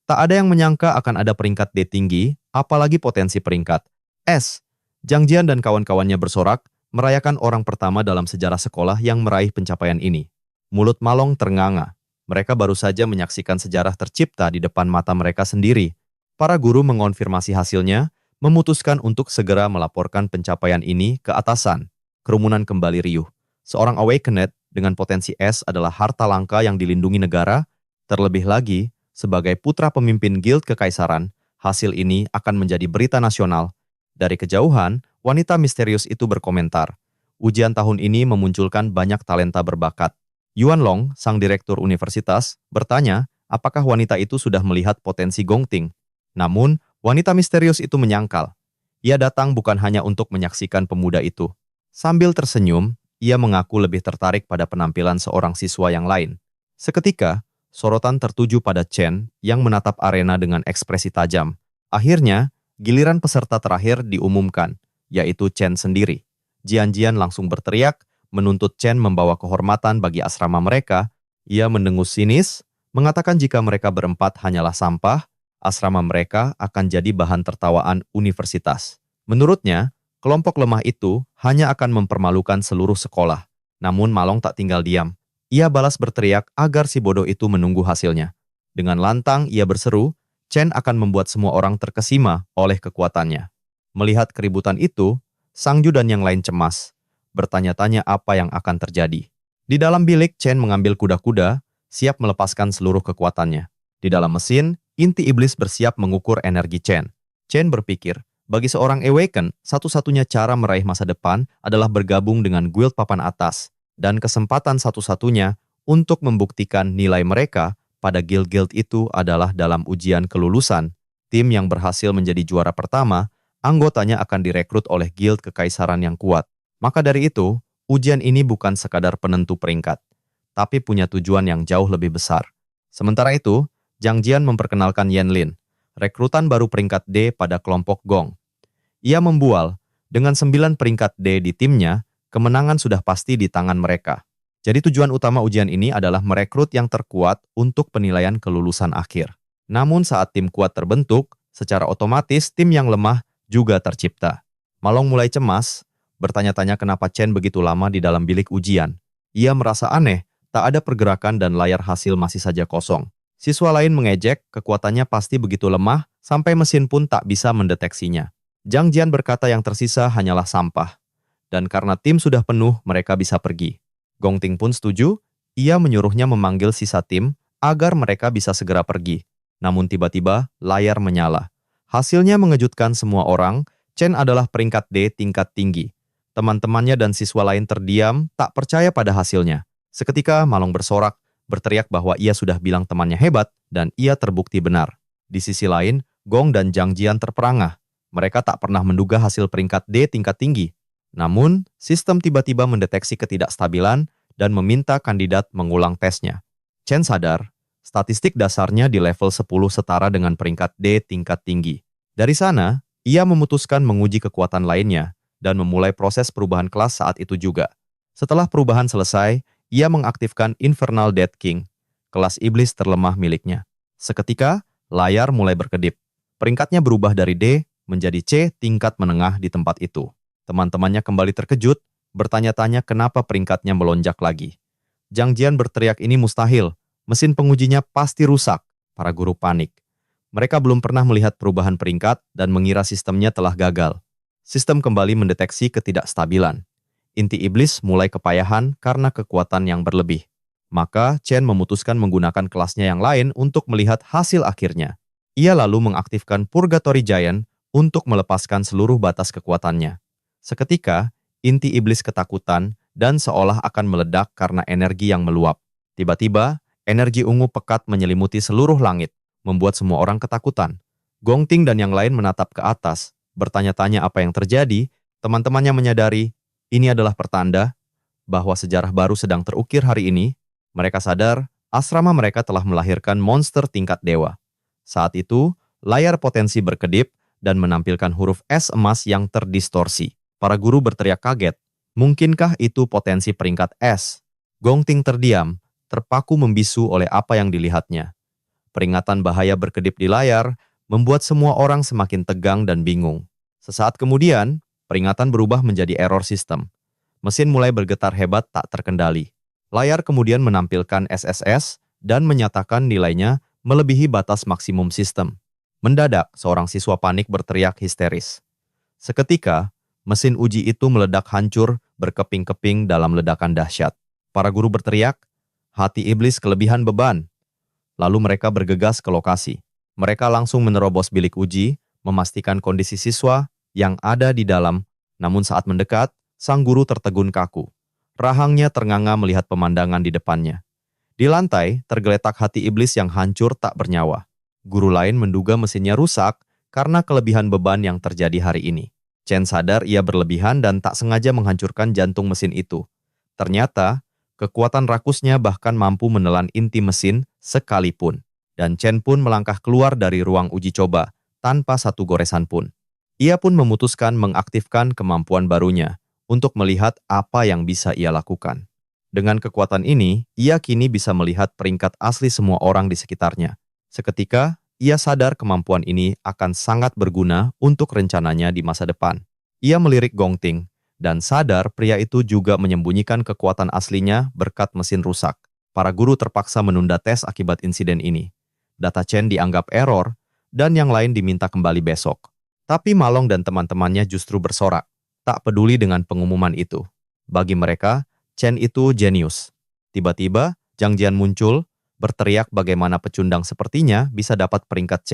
Tak ada yang menyangka akan ada peringkat D tinggi, apalagi potensi peringkat S. Zhang Jian dan kawan-kawannya bersorak, merayakan orang pertama dalam sejarah sekolah yang meraih pencapaian ini. Mulut Malong ternganga. Mereka baru saja menyaksikan sejarah tercipta di depan mata mereka sendiri. Para guru mengonfirmasi hasilnya, memutuskan untuk segera melaporkan pencapaian ini ke atasan. Kerumunan kembali riuh. Seorang Awakened dengan potensi S adalah harta langka yang dilindungi negara. Terlebih lagi, sebagai putra pemimpin Guild Kekaisaran, hasil ini akan menjadi berita nasional. Dari kejauhan, wanita misterius itu berkomentar. Ujian tahun ini memunculkan banyak talenta berbakat. Yuan Long, sang direktur universitas, bertanya apakah wanita itu sudah melihat potensi Gong Ting. Namun, wanita misterius itu menyangkal. Ia datang bukan hanya untuk menyaksikan pemuda itu. Sambil tersenyum, ia mengaku lebih tertarik pada penampilan seorang siswa yang lain. Seketika, sorotan tertuju pada Chen yang menatap arena dengan ekspresi tajam. Akhirnya, giliran peserta terakhir diumumkan, yaitu Chen sendiri. Jian-Jian langsung berteriak, menuntut Chen membawa kehormatan bagi asrama mereka. Ia mendengus sinis, mengatakan jika mereka berempat hanyalah sampah, asrama mereka akan jadi bahan tertawaan universitas. Menurutnya, kelompok lemah itu hanya akan mempermalukan seluruh sekolah. Namun Malong tak tinggal diam. Ia balas berteriak agar si bodoh itu menunggu hasilnya. Dengan lantang ia berseru, Chen akan membuat semua orang terkesima oleh kekuatannya. Melihat keributan itu, Sang Ju dan yang lain cemas, bertanya-tanya apa yang akan terjadi. Di dalam bilik, Chen mengambil kuda-kuda, siap melepaskan seluruh kekuatannya. Di dalam mesin, inti iblis bersiap mengukur energi Chen. Chen berpikir, bagi seorang Awaken, satu-satunya cara meraih masa depan adalah bergabung dengan guild papan atas, dan kesempatan satu-satunya untuk membuktikan nilai mereka pada guild-guild itu adalah dalam ujian kelulusan. Tim yang berhasil menjadi juara pertama, anggotanya akan direkrut oleh guild kekaisaran yang kuat. Maka dari itu, ujian ini bukan sekadar penentu peringkat, tapi punya tujuan yang jauh lebih besar. Sementara itu, Zhang Jian memperkenalkan Yan Lin, rekrutan baru peringkat D pada kelompok Gong. Ia membual, dengan 9 peringkat D di timnya, kemenangan sudah pasti di tangan mereka. Jadi tujuan utama ujian ini adalah merekrut yang terkuat untuk penilaian kelulusan akhir. Namun saat tim kuat terbentuk, secara otomatis tim yang lemah juga tercipta. Malong mulai cemas, bertanya-tanya kenapa Chen begitu lama di dalam bilik ujian. Ia merasa aneh, tak ada pergerakan dan layar hasil masih saja kosong. Siswa lain mengejek, kekuatannya pasti begitu lemah, sampai mesin pun tak bisa mendeteksinya. Zhang Jian berkata yang tersisa hanyalah sampah. Dan karena tim sudah penuh, mereka bisa pergi. Gong Ting pun setuju, ia menyuruhnya memanggil sisa tim, agar mereka bisa segera pergi. Namun tiba-tiba, layar menyala. Hasilnya mengejutkan semua orang, Chen adalah peringkat D tingkat tinggi. Teman-temannya dan siswa lain terdiam, tak percaya pada hasilnya. Seketika, Malong bersorak, berteriak bahwa ia sudah bilang temannya hebat, dan ia terbukti benar. Di sisi lain, Gong dan Zhang Jian terperangah. Mereka tak pernah menduga hasil peringkat D tingkat tinggi. Namun, sistem tiba-tiba mendeteksi ketidakstabilan dan meminta kandidat mengulang tesnya. Chen sadar, statistik dasarnya di level 10 setara dengan peringkat D tingkat tinggi. Dari sana, ia memutuskan menguji kekuatan lainnya dan memulai proses perubahan kelas saat itu juga. Setelah perubahan selesai, ia mengaktifkan Infernal Death King, kelas iblis terlemah miliknya. Seketika, layar mulai berkedip. Peringkatnya berubah dari D menjadi C tingkat menengah di tempat itu. Teman-temannya kembali terkejut, bertanya-tanya kenapa peringkatnya melonjak lagi. Zhang Jian berteriak ini mustahil, mesin pengujinya pasti rusak. Para guru panik. Mereka belum pernah melihat perubahan peringkat dan mengira sistemnya telah gagal. Sistem kembali mendeteksi ketidakstabilan. Inti iblis mulai kepayahan karena kekuatan yang berlebih. Maka Chen memutuskan menggunakan kelasnya yang lain untuk melihat hasil akhirnya. Ia lalu mengaktifkan Purgatory Giant untuk melepaskan seluruh batas kekuatannya. Seketika, inti iblis ketakutan dan seolah akan meledak karena energi yang meluap. Tiba-tiba, energi ungu pekat menyelimuti seluruh langit, membuat semua orang ketakutan. Gong Ting dan yang lain menatap ke atas, bertanya-tanya apa yang terjadi. Teman-temannya menyadari, ini adalah pertanda bahwa sejarah baru sedang terukir hari ini. Mereka sadar, asrama mereka telah melahirkan monster tingkat dewa. Saat itu, layar potensi berkedip dan menampilkan huruf S emas yang terdistorsi. Para guru berteriak kaget. Mungkinkah itu potensi peringkat S? Gong Ting terdiam, terpaku membisu oleh apa yang dilihatnya. Peringatan bahaya berkedip di layar, membuat semua orang semakin tegang dan bingung. Sesaat kemudian, peringatan berubah menjadi error system. Mesin mulai bergetar hebat tak terkendali. Layar kemudian menampilkan SSS dan menyatakan nilainya melebihi batas maksimum sistem. Mendadak, seorang siswa panik berteriak histeris. Seketika, mesin uji itu meledak hancur berkeping-keping dalam ledakan dahsyat. Para guru berteriak, hati iblis kelebihan beban. Lalu mereka bergegas ke lokasi. Mereka langsung menerobos bilik uji, memastikan kondisi siswa yang ada di dalam. Namun saat mendekat, sang guru tertegun kaku. Rahangnya ternganga melihat pemandangan di depannya. Di lantai, tergeletak hati iblis yang hancur tak bernyawa. Guru lain menduga mesinnya rusak karena kelebihan beban yang terjadi hari ini. Chen sadar ia berlebihan dan tak sengaja menghancurkan jantung mesin itu. Ternyata, kekuatan rakusnya bahkan mampu menelan inti mesin sekalipun. Dan Chen pun melangkah keluar dari ruang uji coba tanpa satu goresan pun. Ia pun memutuskan mengaktifkan kemampuan barunya untuk melihat apa yang bisa ia lakukan. Dengan kekuatan ini, ia kini bisa melihat peringkat asli semua orang di sekitarnya. Seketika, ia sadar kemampuan ini akan sangat berguna untuk rencananya di masa depan. Ia melirik Gong Ting, dan sadar pria itu juga menyembunyikan kekuatan aslinya berkat mesin rusak. Para guru terpaksa menunda tes akibat insiden ini. Data Chen dianggap error, dan yang lain diminta kembali besok. Tapi Malong dan teman-temannya justru bersorak, tak peduli dengan pengumuman itu. Bagi mereka, Chen itu jenius. Tiba-tiba, Zhang Jian muncul, berteriak bagaimana pecundang sepertinya bisa dapat peringkat C.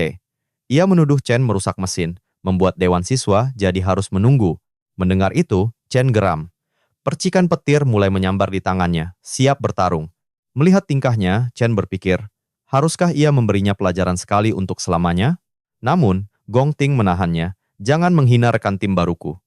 Ia menuduh Chen merusak mesin, membuat dewan siswa jadi harus menunggu. Mendengar itu, Chen geram. Percikan petir mulai menyambar di tangannya, siap bertarung. Melihat tingkahnya, Chen berpikir, haruskah ia memberinya pelajaran sekali untuk selamanya? Namun, Gong Ting menahannya, jangan menghina rekan tim baruku.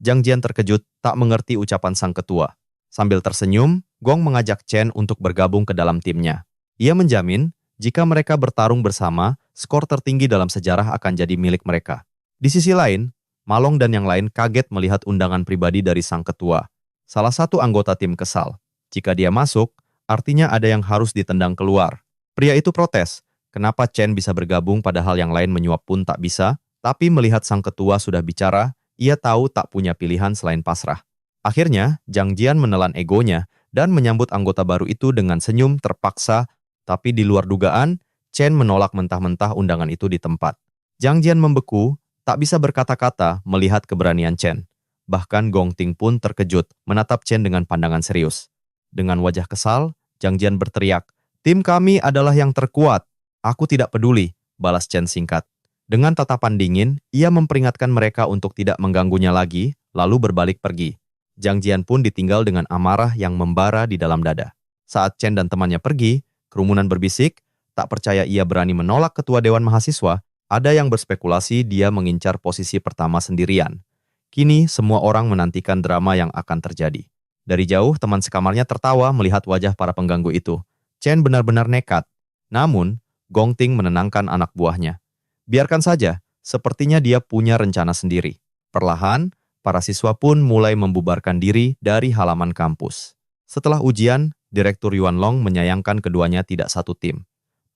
Zhang Jian terkejut, tak mengerti ucapan sang ketua. Sambil tersenyum, Gong mengajak Chen untuk bergabung ke dalam timnya. Ia menjamin, jika mereka bertarung bersama, skor tertinggi dalam sejarah akan jadi milik mereka. Di sisi lain, Malong dan yang lain kaget melihat undangan pribadi dari sang ketua. Salah satu anggota tim kesal. Jika dia masuk, artinya ada yang harus ditendang keluar. Pria itu protes, kenapa Chen bisa bergabung padahal yang lain menyuap pun tak bisa, tapi melihat sang ketua sudah bicara, ia tahu tak punya pilihan selain pasrah. Akhirnya, Zhang Jian menelan egonya dan menyambut anggota baru itu dengan senyum terpaksa. Tapi di luar dugaan, Chen menolak mentah-mentah undangan itu di tempat. Zhang Jian membeku, tak bisa berkata-kata melihat keberanian Chen. Bahkan Gong Ting pun terkejut menatap Chen dengan pandangan serius. Dengan wajah kesal, Zhang Jian berteriak, tim kami adalah yang terkuat. Aku tidak peduli, balas Chen singkat. Dengan tatapan dingin, ia memperingatkan mereka untuk tidak mengganggunya lagi, lalu berbalik pergi. Zhang Jian pun ditinggal dengan amarah yang membara di dalam dada. Saat Chen dan temannya pergi, kerumunan berbisik, tak percaya ia berani menolak ketua Dewan Mahasiswa, ada yang berspekulasi dia mengincar posisi pertama sendirian. Kini, semua orang menantikan drama yang akan terjadi. Dari jauh, teman sekamarnya tertawa melihat wajah para pengganggu itu. Chen benar-benar nekat. Namun, Gong Ting menenangkan anak buahnya. Biarkan saja, sepertinya dia punya rencana sendiri. Perlahan, para siswa pun mulai membubarkan diri dari halaman kampus. Setelah ujian, Direktur Yuan Long menyayangkan keduanya tidak satu tim.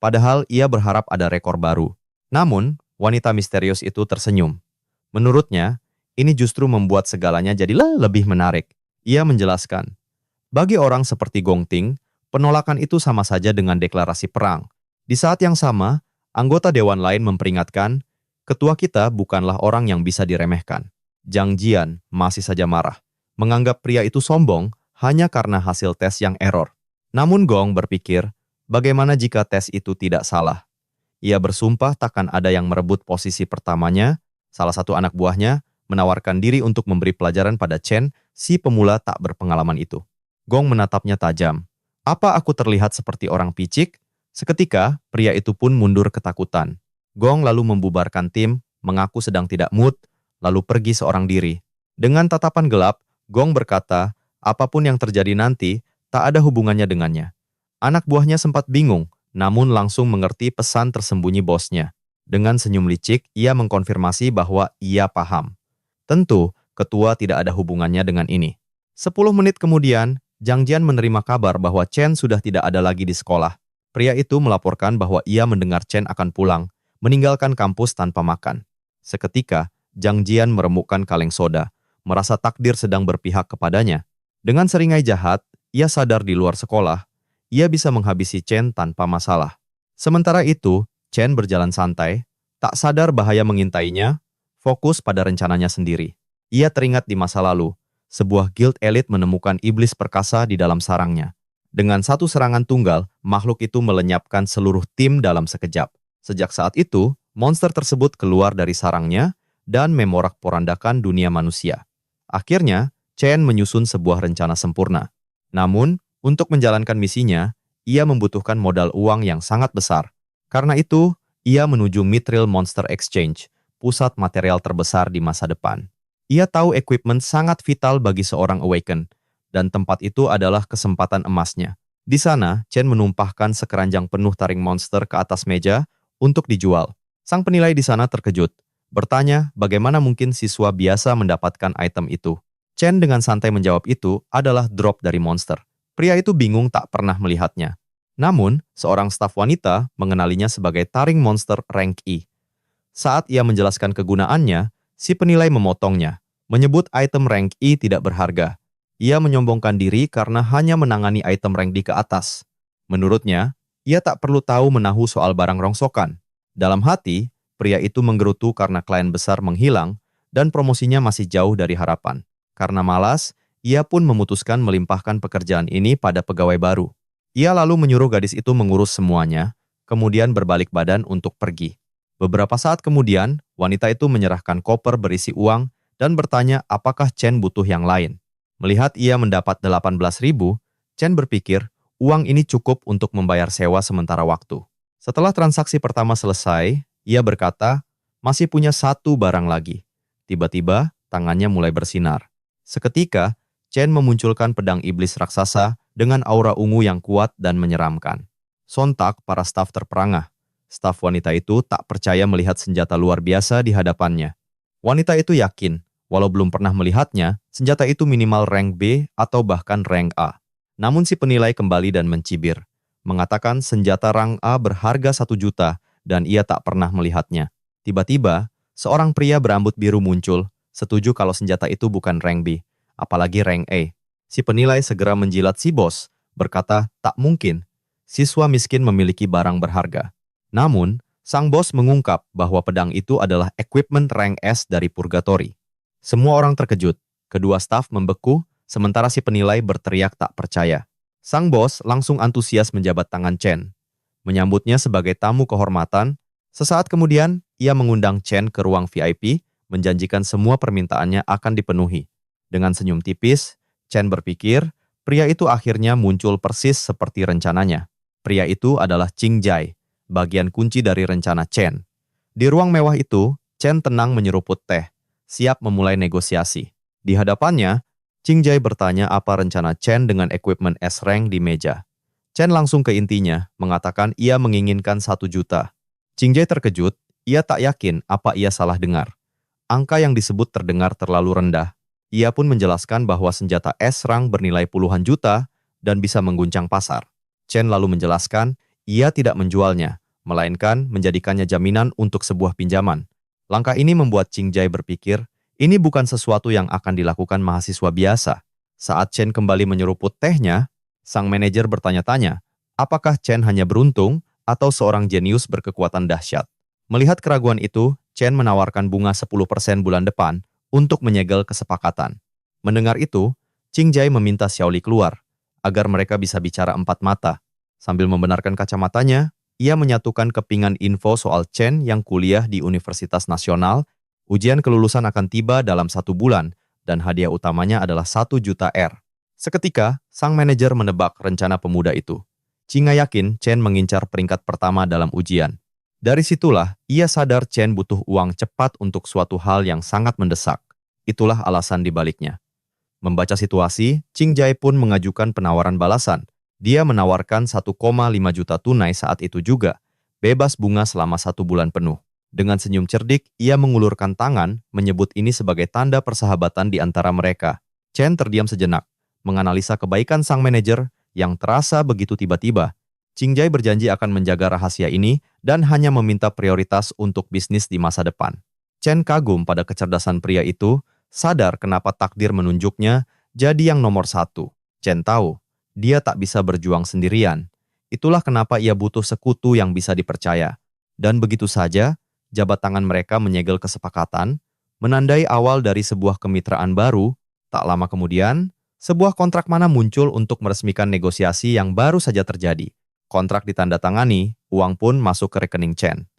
Padahal ia berharap ada rekor baru. Namun, wanita misterius itu tersenyum. Menurutnya, ini justru membuat segalanya jadi lebih menarik. Ia menjelaskan, bagi orang seperti Gong Ting, penolakan itu sama saja dengan deklarasi perang. Di saat yang sama, anggota dewan lain memperingatkan, ketua kita bukanlah orang yang bisa diremehkan. Zhang Jian masih saja marah, menganggap pria itu sombong, hanya karena hasil tes yang error. Namun Gong berpikir, bagaimana jika tes itu tidak salah? Ia bersumpah takkan ada yang merebut posisi pertamanya. Salah satu anak buahnya menawarkan diri untuk memberi pelajaran pada Chen, si pemula tak berpengalaman itu. Gong menatapnya tajam. Apa aku terlihat seperti orang picik? Seketika, pria itu pun mundur ketakutan. Gong lalu membubarkan tim, mengaku sedang tidak mood, lalu pergi seorang diri. Dengan tatapan gelap, Gong berkata, apapun yang terjadi nanti, tak ada hubungannya dengannya. Anak buahnya sempat bingung, namun langsung mengerti pesan tersembunyi bosnya. Dengan senyum licik, ia mengkonfirmasi bahwa ia paham. Tentu, ketua tidak ada hubungannya dengan ini. 10 menit kemudian, Zhang Jian menerima kabar bahwa Chen sudah tidak ada lagi di sekolah. Pria itu melaporkan bahwa ia mendengar Chen akan pulang, meninggalkan kampus tanpa makan. Seketika, Zhang Jian meremukkan kaleng soda, merasa takdir sedang berpihak kepadanya. Dengan seringai jahat, ia sadar di luar sekolah, ia bisa menghabisi Chen tanpa masalah. Sementara itu, Chen berjalan santai, tak sadar bahaya mengintainya, fokus pada rencananya sendiri. Ia teringat di masa lalu, sebuah guild elit menemukan iblis perkasa di dalam sarangnya. Dengan satu serangan tunggal, makhluk itu melenyapkan seluruh tim dalam sekejap. Sejak saat itu, monster tersebut keluar dari sarangnya dan memorak-porandakan dunia manusia. Akhirnya, Chen menyusun sebuah rencana sempurna. Namun, untuk menjalankan misinya, ia membutuhkan modal uang yang sangat besar. Karena itu, Ia menuju Mithril Monster Exchange, pusat material terbesar di masa depan. Ia tahu equipment sangat vital bagi seorang Awaken, dan tempat itu adalah kesempatan emasnya. Di sana, Chen menumpahkan sekeranjang penuh taring monster ke atas meja untuk dijual. Sang penilai di sana terkejut, bertanya bagaimana mungkin siswa biasa mendapatkan item itu. Chen dengan santai menjawab itu adalah drop dari monster. Pria itu bingung tak pernah melihatnya. Namun, seorang staf wanita mengenalinya sebagai taring monster rank E. Saat ia menjelaskan kegunaannya, si penilai memotongnya, menyebut item rank E tidak berharga. Ia menyombongkan diri karena hanya menangani item rank D ke atas. Menurutnya, ia tak perlu tahu menahu soal barang rongsokan. Dalam hati, pria itu menggerutu karena klien besar menghilang dan promosinya masih jauh dari harapan. Karena malas, ia pun memutuskan melimpahkan pekerjaan ini pada pegawai baru. Ia lalu menyuruh gadis itu mengurus semuanya, kemudian berbalik badan untuk pergi. Beberapa saat kemudian, wanita itu menyerahkan koper berisi uang dan bertanya apakah Chen butuh yang lain. Melihat ia mendapat 18.000, Chen berpikir uang ini cukup untuk membayar sewa sementara waktu. Setelah transaksi pertama selesai, ia berkata, masih punya satu barang lagi. Tiba-tiba, tangannya mulai bersinar. Seketika, Chen memunculkan pedang iblis raksasa dengan aura ungu yang kuat dan menyeramkan. Sontak, para staf terperangah. Staf wanita itu tak percaya melihat senjata luar biasa di hadapannya. Wanita itu yakin, walau belum pernah melihatnya, senjata itu minimal rank B atau bahkan rank A. Namun si penilai kembali dan mencibir, mengatakan senjata rank A berharga 1 juta dan ia tak pernah melihatnya. Tiba-tiba, seorang pria berambut biru muncul, setuju kalau senjata itu bukan rank B, apalagi rank A. Si penilai segera menjilat si bos, berkata tak mungkin, siswa miskin memiliki barang berharga. Namun, sang bos mengungkap bahwa pedang itu adalah equipment rank S dari Purgatory. Semua orang terkejut, kedua staf membeku, sementara si penilai berteriak tak percaya. Sang bos langsung antusias menjabat tangan Chen. Menyambutnya sebagai tamu kehormatan, sesaat kemudian ia mengundang Chen ke ruang VIP, menjanjikan semua permintaannya akan dipenuhi. Dengan senyum tipis, Chen berpikir, pria itu akhirnya muncul persis seperti rencananya. Pria itu adalah Qing Jai, bagian kunci dari rencana Chen. Di ruang mewah itu, Chen tenang menyeruput teh, siap memulai negosiasi. Di hadapannya, Qing Jai bertanya apa rencana Chen dengan equipment S-Rank di meja. Chen langsung ke intinya, mengatakan ia menginginkan 1 juta. Qing Jai terkejut, ia tak yakin apa ia salah dengar. Angka yang disebut terdengar terlalu rendah. Ia pun menjelaskan bahwa senjata S-Rank bernilai puluhan juta dan bisa mengguncang pasar. Chen lalu menjelaskan, ia tidak menjualnya, melainkan menjadikannya jaminan untuk sebuah pinjaman. Langkah ini membuat Qing Jai berpikir, ini bukan sesuatu yang akan dilakukan mahasiswa biasa. Saat Chen kembali menyeruput tehnya, sang manajer bertanya-tanya, apakah Chen hanya beruntung atau seorang jenius berkekuatan dahsyat. Melihat keraguan itu, Chen menawarkan bunga 10% bulan depan untuk menyegel kesepakatan. Mendengar itu, Qing Jai meminta Xiaoli keluar, agar mereka bisa bicara empat mata. Sambil membenarkan kacamatanya, ia menyatukan kepingan info soal Chen yang kuliah di Universitas Nasional, ujian kelulusan akan tiba dalam 1 bulan, dan hadiah utamanya adalah 1 juta R. Seketika, sang manajer menebak rencana pemuda itu. Qing yakin Chen mengincar peringkat pertama dalam ujian. Dari situlah, ia sadar Chen butuh uang cepat untuk suatu hal yang sangat mendesak. Itulah alasan dibaliknya. Membaca situasi, Qing Jai pun mengajukan penawaran balasan. Dia menawarkan 1,5 juta tunai saat itu juga, bebas bunga selama 1 bulan penuh. Dengan senyum cerdik, ia mengulurkan tangan, menyebut ini sebagai tanda persahabatan di antara mereka. Chen terdiam sejenak, menganalisa kebaikan sang manajer yang terasa begitu tiba-tiba. Qing Jai berjanji akan menjaga rahasia ini dan hanya meminta prioritas untuk bisnis di masa depan. Chen kagum pada kecerdasan pria itu, sadar kenapa takdir menunjuknya jadi yang nomor 1. Chen tahu, dia tak bisa berjuang sendirian. Itulah kenapa ia butuh sekutu yang bisa dipercaya. Dan begitu saja, jabat tangan mereka menyegel kesepakatan, menandai awal dari sebuah kemitraan baru. Tak lama kemudian, sebuah kontrak mana muncul untuk meresmikan negosiasi yang baru saja terjadi. Kontrak ditandatangani, uang pun masuk ke rekening Chen.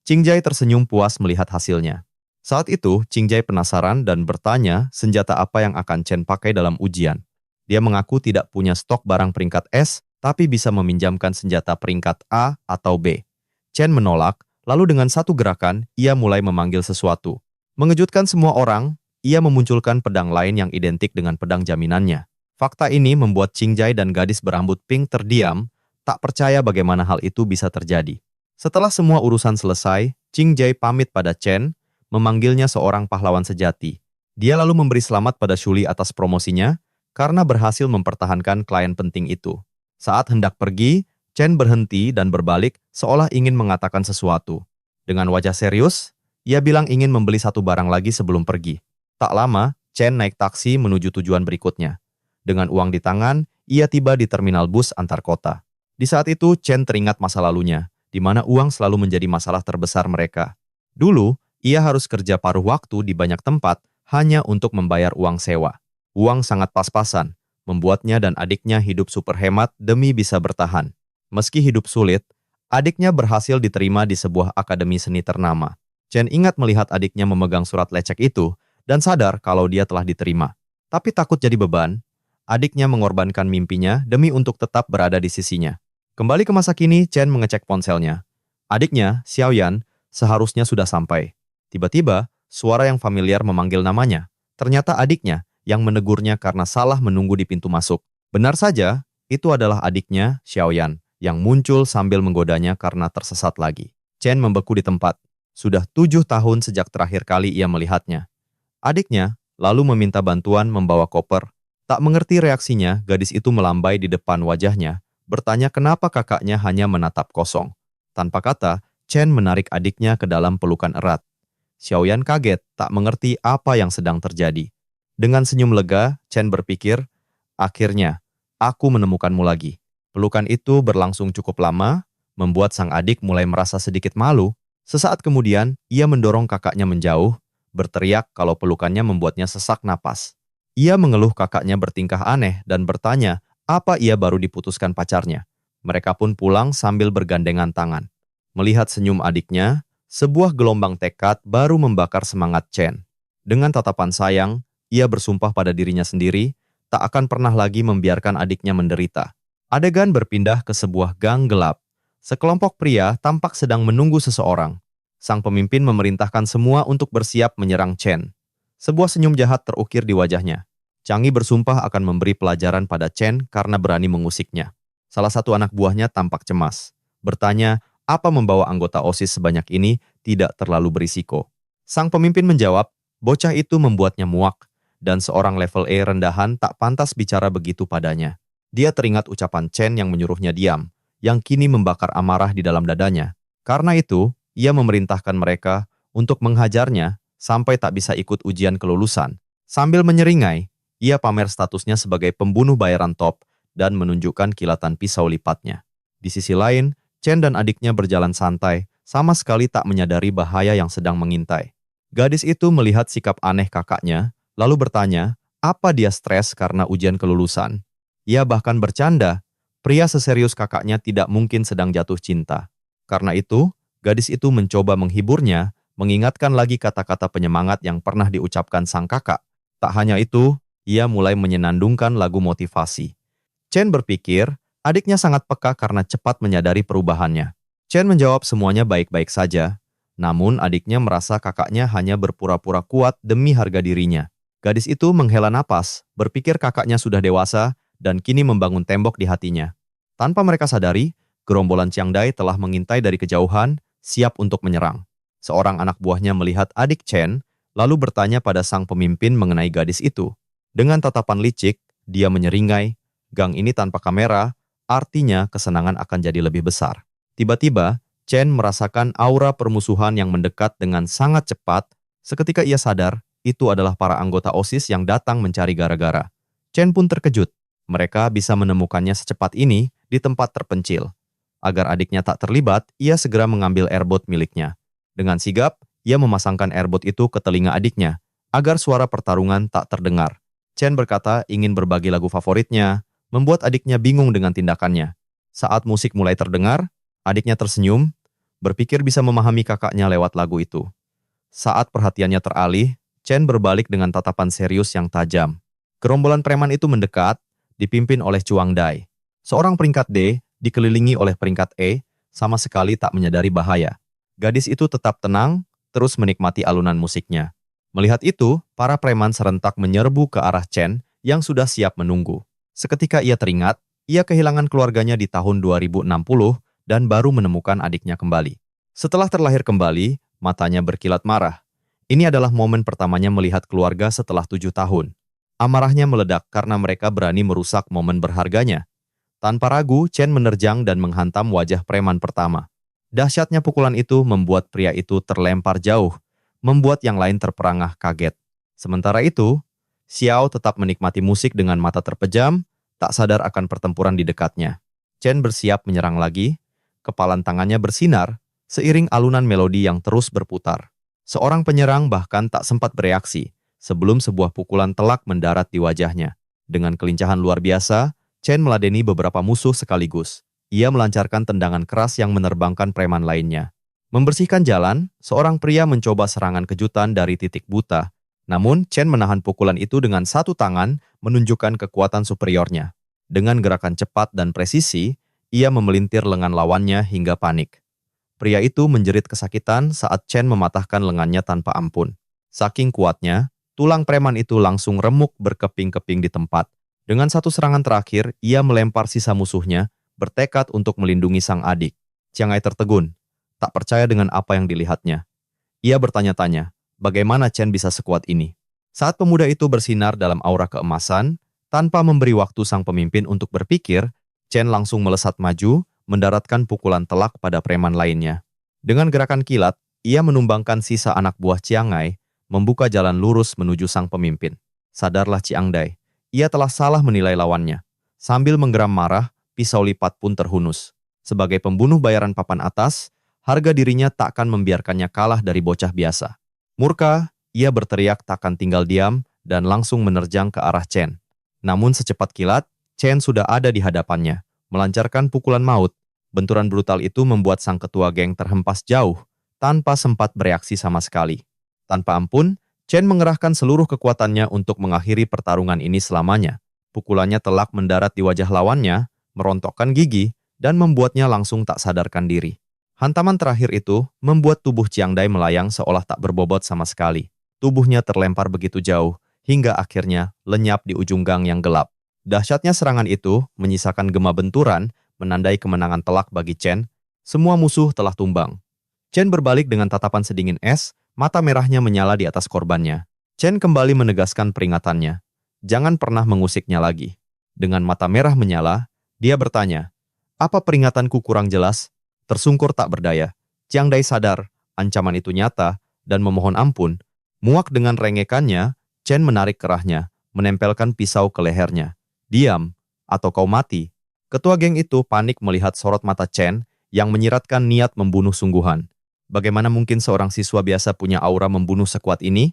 Qing Jai tersenyum puas melihat hasilnya. Saat itu, Qing Jai penasaran dan bertanya senjata apa yang akan Chen pakai dalam ujian. Dia mengaku tidak punya stok barang peringkat S, tapi bisa meminjamkan senjata peringkat A atau B. Chen menolak, Lalu dengan satu gerakan, ia mulai memanggil sesuatu. Mengejutkan semua orang, ia memunculkan pedang lain yang identik dengan pedang jaminannya. Fakta ini membuat Qingjai dan gadis berambut pink terdiam, tak percaya bagaimana hal itu bisa terjadi. Setelah semua urusan selesai, Qingjai pamit pada Chen, memanggilnya seorang pahlawan sejati. Dia lalu memberi selamat pada Shuli atas promosinya, karena berhasil mempertahankan klien penting itu. Saat hendak pergi, Chen berhenti dan berbalik seolah ingin mengatakan sesuatu. Dengan wajah serius, ia bilang ingin membeli satu barang lagi sebelum pergi. Tak lama, Chen naik taksi menuju tujuan berikutnya. Dengan uang di tangan, ia tiba di terminal bus antar kota. Di saat itu, Chen teringat masa lalunya, di mana uang selalu menjadi masalah terbesar mereka. Dulu, ia harus kerja paruh waktu di banyak tempat hanya untuk membayar uang sewa. Uang sangat pas-pasan, membuatnya dan adiknya hidup super hemat demi bisa bertahan. Meski hidup sulit, adiknya berhasil diterima di sebuah akademi seni ternama. Chen ingat melihat adiknya memegang surat lecek itu dan sadar kalau dia telah diterima. Tapi takut jadi beban, adiknya mengorbankan mimpinya demi untuk tetap berada di sisinya. Kembali ke masa kini, Chen mengecek ponselnya. Adiknya, Xiaoyan, seharusnya sudah sampai. Tiba-tiba, suara yang familiar memanggil namanya. Ternyata adiknya yang menegurnya karena salah menunggu di pintu masuk. Benar saja, itu adalah adiknya, Xiaoyan, yang muncul sambil menggodanya karena tersesat lagi. Chen membeku di tempat. Sudah 7 tahun sejak terakhir kali ia melihatnya. Adiknya lalu meminta bantuan membawa koper. Tak mengerti reaksinya, gadis itu melambai di depan wajahnya, bertanya kenapa kakaknya hanya menatap kosong. Tanpa kata, Chen menarik adiknya ke dalam pelukan erat. Xiaoyan kaget, tak mengerti apa yang sedang terjadi. Dengan senyum lega, Chen berpikir, akhirnya, aku menemukanmu lagi. Pelukan itu berlangsung cukup lama, membuat sang adik mulai merasa sedikit malu. Sesaat kemudian, ia mendorong kakaknya menjauh, berteriak kalau pelukannya membuatnya sesak napas. Ia mengeluh kakaknya bertingkah aneh dan bertanya apa ia baru diputuskan pacarnya. Mereka pun pulang sambil bergandengan tangan. Melihat senyum adiknya, sebuah gelombang tekad baru membakar semangat Chen. Dengan tatapan sayang, ia bersumpah pada dirinya sendiri, tak akan pernah lagi membiarkan adiknya menderita. Adegan berpindah ke sebuah gang gelap. Sekelompok pria tampak sedang menunggu seseorang. Sang pemimpin memerintahkan semua untuk bersiap menyerang Chen. Sebuah senyum jahat terukir di wajahnya. Changi bersumpah akan memberi pelajaran pada Chen karena berani mengusiknya. Salah satu anak buahnya tampak cemas. Bertanya, apa membawa anggota OSIS sebanyak ini tidak terlalu berisiko. Sang pemimpin menjawab, bocah itu membuatnya muak, dan seorang level E rendahan tak pantas bicara begitu padanya. Dia teringat ucapan Chen yang menyuruhnya diam, yang kini membakar amarah di dalam dadanya. Karena itu, ia memerintahkan mereka untuk menghajarnya sampai tak bisa ikut ujian kelulusan. Sambil menyeringai, ia pamer statusnya sebagai pembunuh bayaran top dan menunjukkan kilatan pisau lipatnya. Di sisi lain, Chen dan adiknya berjalan santai, sama sekali tak menyadari bahaya yang sedang mengintai. Gadis itu melihat sikap aneh kakaknya, lalu bertanya, apa dia stres karena ujian kelulusan? Ia bahkan bercanda, pria seserius kakaknya tidak mungkin sedang jatuh cinta. Karena itu, gadis itu mencoba menghiburnya, mengingatkan lagi kata-kata penyemangat yang pernah diucapkan sang kakak. Tak hanya itu, ia mulai menyenandungkan lagu motivasi. Chen berpikir, adiknya sangat peka karena cepat menyadari perubahannya. Chen menjawab semuanya baik-baik saja, namun adiknya merasa kakaknya hanya berpura-pura kuat demi harga dirinya. Gadis itu menghela napas, berpikir kakaknya sudah dewasa, dan kini membangun tembok di hatinya. Tanpa mereka sadari, gerombolan Qiangdai telah mengintai dari kejauhan, siap untuk menyerang. Seorang anak buahnya melihat adik Chen, lalu bertanya pada sang pemimpin mengenai gadis itu. Dengan tatapan licik, dia menyeringai, gang ini tanpa kamera, artinya kesenangan akan jadi lebih besar. Tiba-tiba, Chen merasakan aura permusuhan yang mendekat dengan sangat cepat. Seketika ia sadar, itu adalah para anggota OSIS yang datang mencari gara-gara. Chen pun terkejut. Mereka bisa menemukannya secepat ini di tempat terpencil. Agar adiknya tak terlibat, ia segera mengambil airbot miliknya. Dengan sigap, ia memasangkan airbot itu ke telinga adiknya, agar suara pertarungan tak terdengar. Chen berkata ingin berbagi lagu favoritnya, membuat adiknya bingung dengan tindakannya. Saat musik mulai terdengar, adiknya tersenyum, berpikir bisa memahami kakaknya lewat lagu itu. Saat perhatiannya teralih, Chen berbalik dengan tatapan serius yang tajam. Gerombolan preman itu mendekat, dipimpin oleh Chuang Dai. Seorang peringkat D, dikelilingi oleh peringkat E, sama sekali tak menyadari bahaya. Gadis itu tetap tenang, terus menikmati alunan musiknya. Melihat itu, para preman serentak menyerbu ke arah Chen yang sudah siap menunggu. Seketika ia teringat, ia kehilangan keluarganya di tahun 2060 dan baru menemukan adiknya kembali. Setelah terlahir kembali, matanya berkilat marah. Ini adalah momen pertamanya melihat keluarga setelah 7 tahun. Amarahnya meledak karena mereka berani merusak momen berharganya. Tanpa ragu, Chen menerjang dan menghantam wajah preman pertama. Dahsyatnya pukulan itu membuat pria itu terlempar jauh, membuat yang lain terperangah kaget. Sementara itu, Xiao tetap menikmati musik dengan mata terpejam, tak sadar akan pertempuran di dekatnya. Chen bersiap menyerang lagi, kepalan tangannya bersinar, seiring alunan melodi yang terus berputar. Seorang penyerang bahkan tak sempat bereaksi, sebelum sebuah pukulan telak mendarat di wajahnya. Dengan kelincahan luar biasa, Chen meladeni beberapa musuh sekaligus. Ia melancarkan tendangan keras yang menerbangkan preman lainnya. Membersihkan jalan, seorang pria mencoba serangan kejutan dari titik buta. Namun, Chen menahan pukulan itu dengan satu tangan, menunjukkan kekuatan superiornya. Dengan gerakan cepat dan presisi, ia memelintir lengan lawannya hingga panik. Pria itu menjerit kesakitan saat Chen mematahkan lengannya tanpa ampun. Saking kuatnya, tulang preman itu langsung remuk berkeping-keping di tempat. Dengan satu serangan terakhir, ia melempar sisa musuhnya, bertekad untuk melindungi sang adik. Chiang Ai tertegun, tak percaya dengan apa yang dilihatnya. Ia bertanya-tanya, bagaimana Chen bisa sekuat ini? Saat pemuda itu bersinar dalam aura keemasan, tanpa memberi waktu sang pemimpin untuk berpikir, Chen langsung melesat maju, mendaratkan pukulan telak pada preman lainnya. Dengan gerakan kilat, ia menumbangkan sisa anak buah Chiang Ai, membuka jalan lurus menuju sang pemimpin. Sadarlah Chiang Dai, ia telah salah menilai lawannya. Sambil menggeram marah, pisau lipat pun terhunus. Sebagai pembunuh bayaran papan atas, harga dirinya tak akan membiarkannya kalah dari bocah biasa. Murka, ia berteriak takkan tinggal diam dan langsung menerjang ke arah Chen. Namun secepat kilat, Chen sudah ada di hadapannya, melancarkan pukulan maut. Benturan brutal itu membuat sang ketua geng terhempas jauh, tanpa sempat bereaksi sama sekali. Tanpa ampun, Chen mengerahkan seluruh kekuatannya untuk mengakhiri pertarungan ini selamanya. Pukulannya telak mendarat di wajah lawannya, merontokkan gigi, dan membuatnya langsung tak sadarkan diri. Hantaman terakhir itu membuat tubuh Chiang Dai melayang seolah tak berbobot sama sekali. Tubuhnya terlempar begitu jauh, hingga akhirnya lenyap di ujung gang yang gelap. Dahsyatnya serangan itu menyisakan gema benturan, menandai kemenangan telak bagi Chen. Semua musuh telah tumbang. Chen berbalik dengan tatapan sedingin es, mata merahnya menyala di atas korbannya. Chen kembali menegaskan peringatannya. Jangan pernah mengusiknya lagi. Dengan mata merah menyala, dia bertanya, apa peringatanku kurang jelas? Tersungkur tak berdaya, Chiang Dai sadar, ancaman itu nyata, dan memohon ampun. Muak dengan rengekannya, Chen menarik kerahnya, menempelkan pisau ke lehernya. Diam, atau kau mati. Ketua geng itu panik melihat sorot mata Chen yang menyiratkan niat membunuh sungguhan. Bagaimana mungkin seorang siswa biasa punya aura membunuh sekuat ini?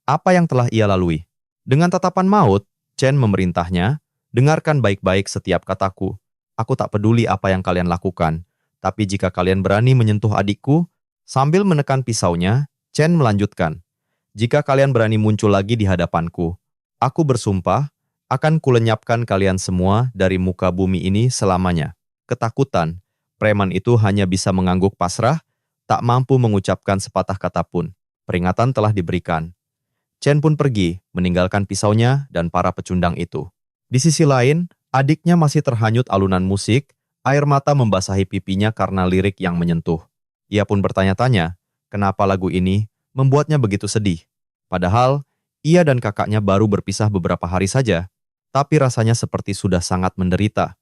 Apa yang telah ia lalui? Dengan tatapan maut, Chen memerintahnya, dengarkan baik-baik setiap kataku. Aku tak peduli apa yang kalian lakukan, tapi jika kalian berani menyentuh adikku, sambil menekan pisaunya, Chen melanjutkan. Jika kalian berani muncul lagi di hadapanku, aku bersumpah, akan kulenyapkan kalian semua dari muka bumi ini selamanya. Ketakutan, preman itu hanya bisa mengangguk pasrah, tak mampu mengucapkan sepatah kata pun. Peringatan telah diberikan. Chen pun pergi, meninggalkan pisaunya dan para pecundang itu. Di sisi lain, adiknya masih terhanyut alunan musik, air mata membasahi pipinya karena lirik yang menyentuh. Ia pun bertanya-tanya, kenapa lagu ini membuatnya begitu sedih. Padahal, ia dan kakaknya baru berpisah beberapa hari saja, tapi rasanya seperti sudah sangat menderita.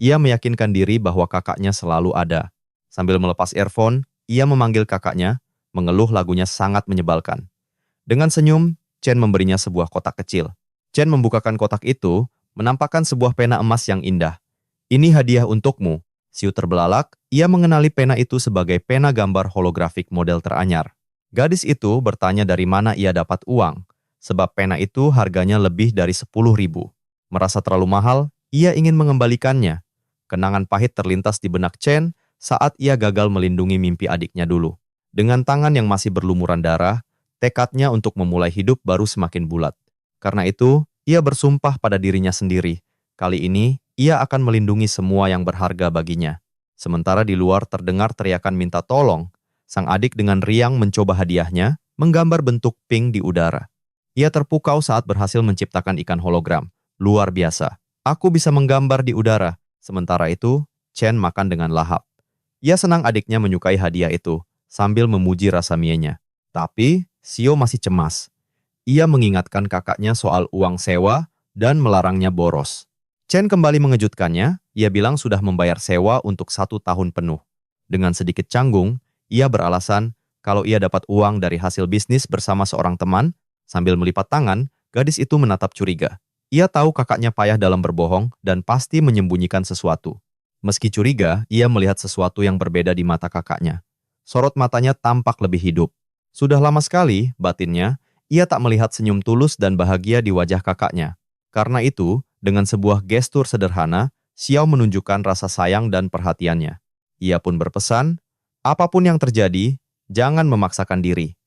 Ia meyakinkan diri bahwa kakaknya selalu ada. Sambil melepas earphone, ia memanggil kakaknya, mengeluh lagunya sangat menyebalkan. Dengan senyum, Chen memberinya sebuah kotak kecil. Chen membukakan kotak itu, menampakkan sebuah pena emas yang indah. Ini hadiah untukmu. Siu terbelalak, ia mengenali pena itu sebagai pena gambar holografik model teranyar. Gadis itu bertanya dari mana ia dapat uang, sebab pena itu harganya lebih dari 10.000. Merasa terlalu mahal, ia ingin mengembalikannya. Kenangan pahit terlintas di benak Chen saat ia gagal melindungi mimpi adiknya dulu. Dengan tangan yang masih berlumuran darah, tekadnya untuk memulai hidup baru semakin bulat. Karena itu, ia bersumpah pada dirinya sendiri. Kali ini, ia akan melindungi semua yang berharga baginya. Sementara di luar terdengar teriakan minta tolong. Sang adik dengan riang mencoba hadiahnya, menggambar bentuk pink di udara. Ia terpukau saat berhasil menciptakan ikan hologram. Luar biasa. Aku bisa menggambar di udara. Sementara itu, Chen makan dengan lahap. Ia senang adiknya menyukai hadiah itu, sambil memuji rasa mienya. Tapi, Xiao masih cemas. Ia mengingatkan kakaknya soal uang sewa dan melarangnya boros. Chen kembali mengejutkannya, ia bilang sudah membayar sewa untuk 1 tahun penuh. Dengan sedikit canggung, ia beralasan kalau ia dapat uang dari hasil bisnis bersama seorang teman. Sambil melipat tangan, gadis itu menatap curiga. Ia tahu kakaknya payah dalam berbohong dan pasti menyembunyikan sesuatu. Meski curiga, ia melihat sesuatu yang berbeda di mata kakaknya. Sorot matanya tampak lebih hidup. Sudah lama sekali, batinnya, ia tak melihat senyum tulus dan bahagia di wajah kakaknya. Karena itu, dengan sebuah gestur sederhana, Xiao menunjukkan rasa sayang dan perhatiannya. Ia pun berpesan, apapun yang terjadi, jangan memaksakan diri.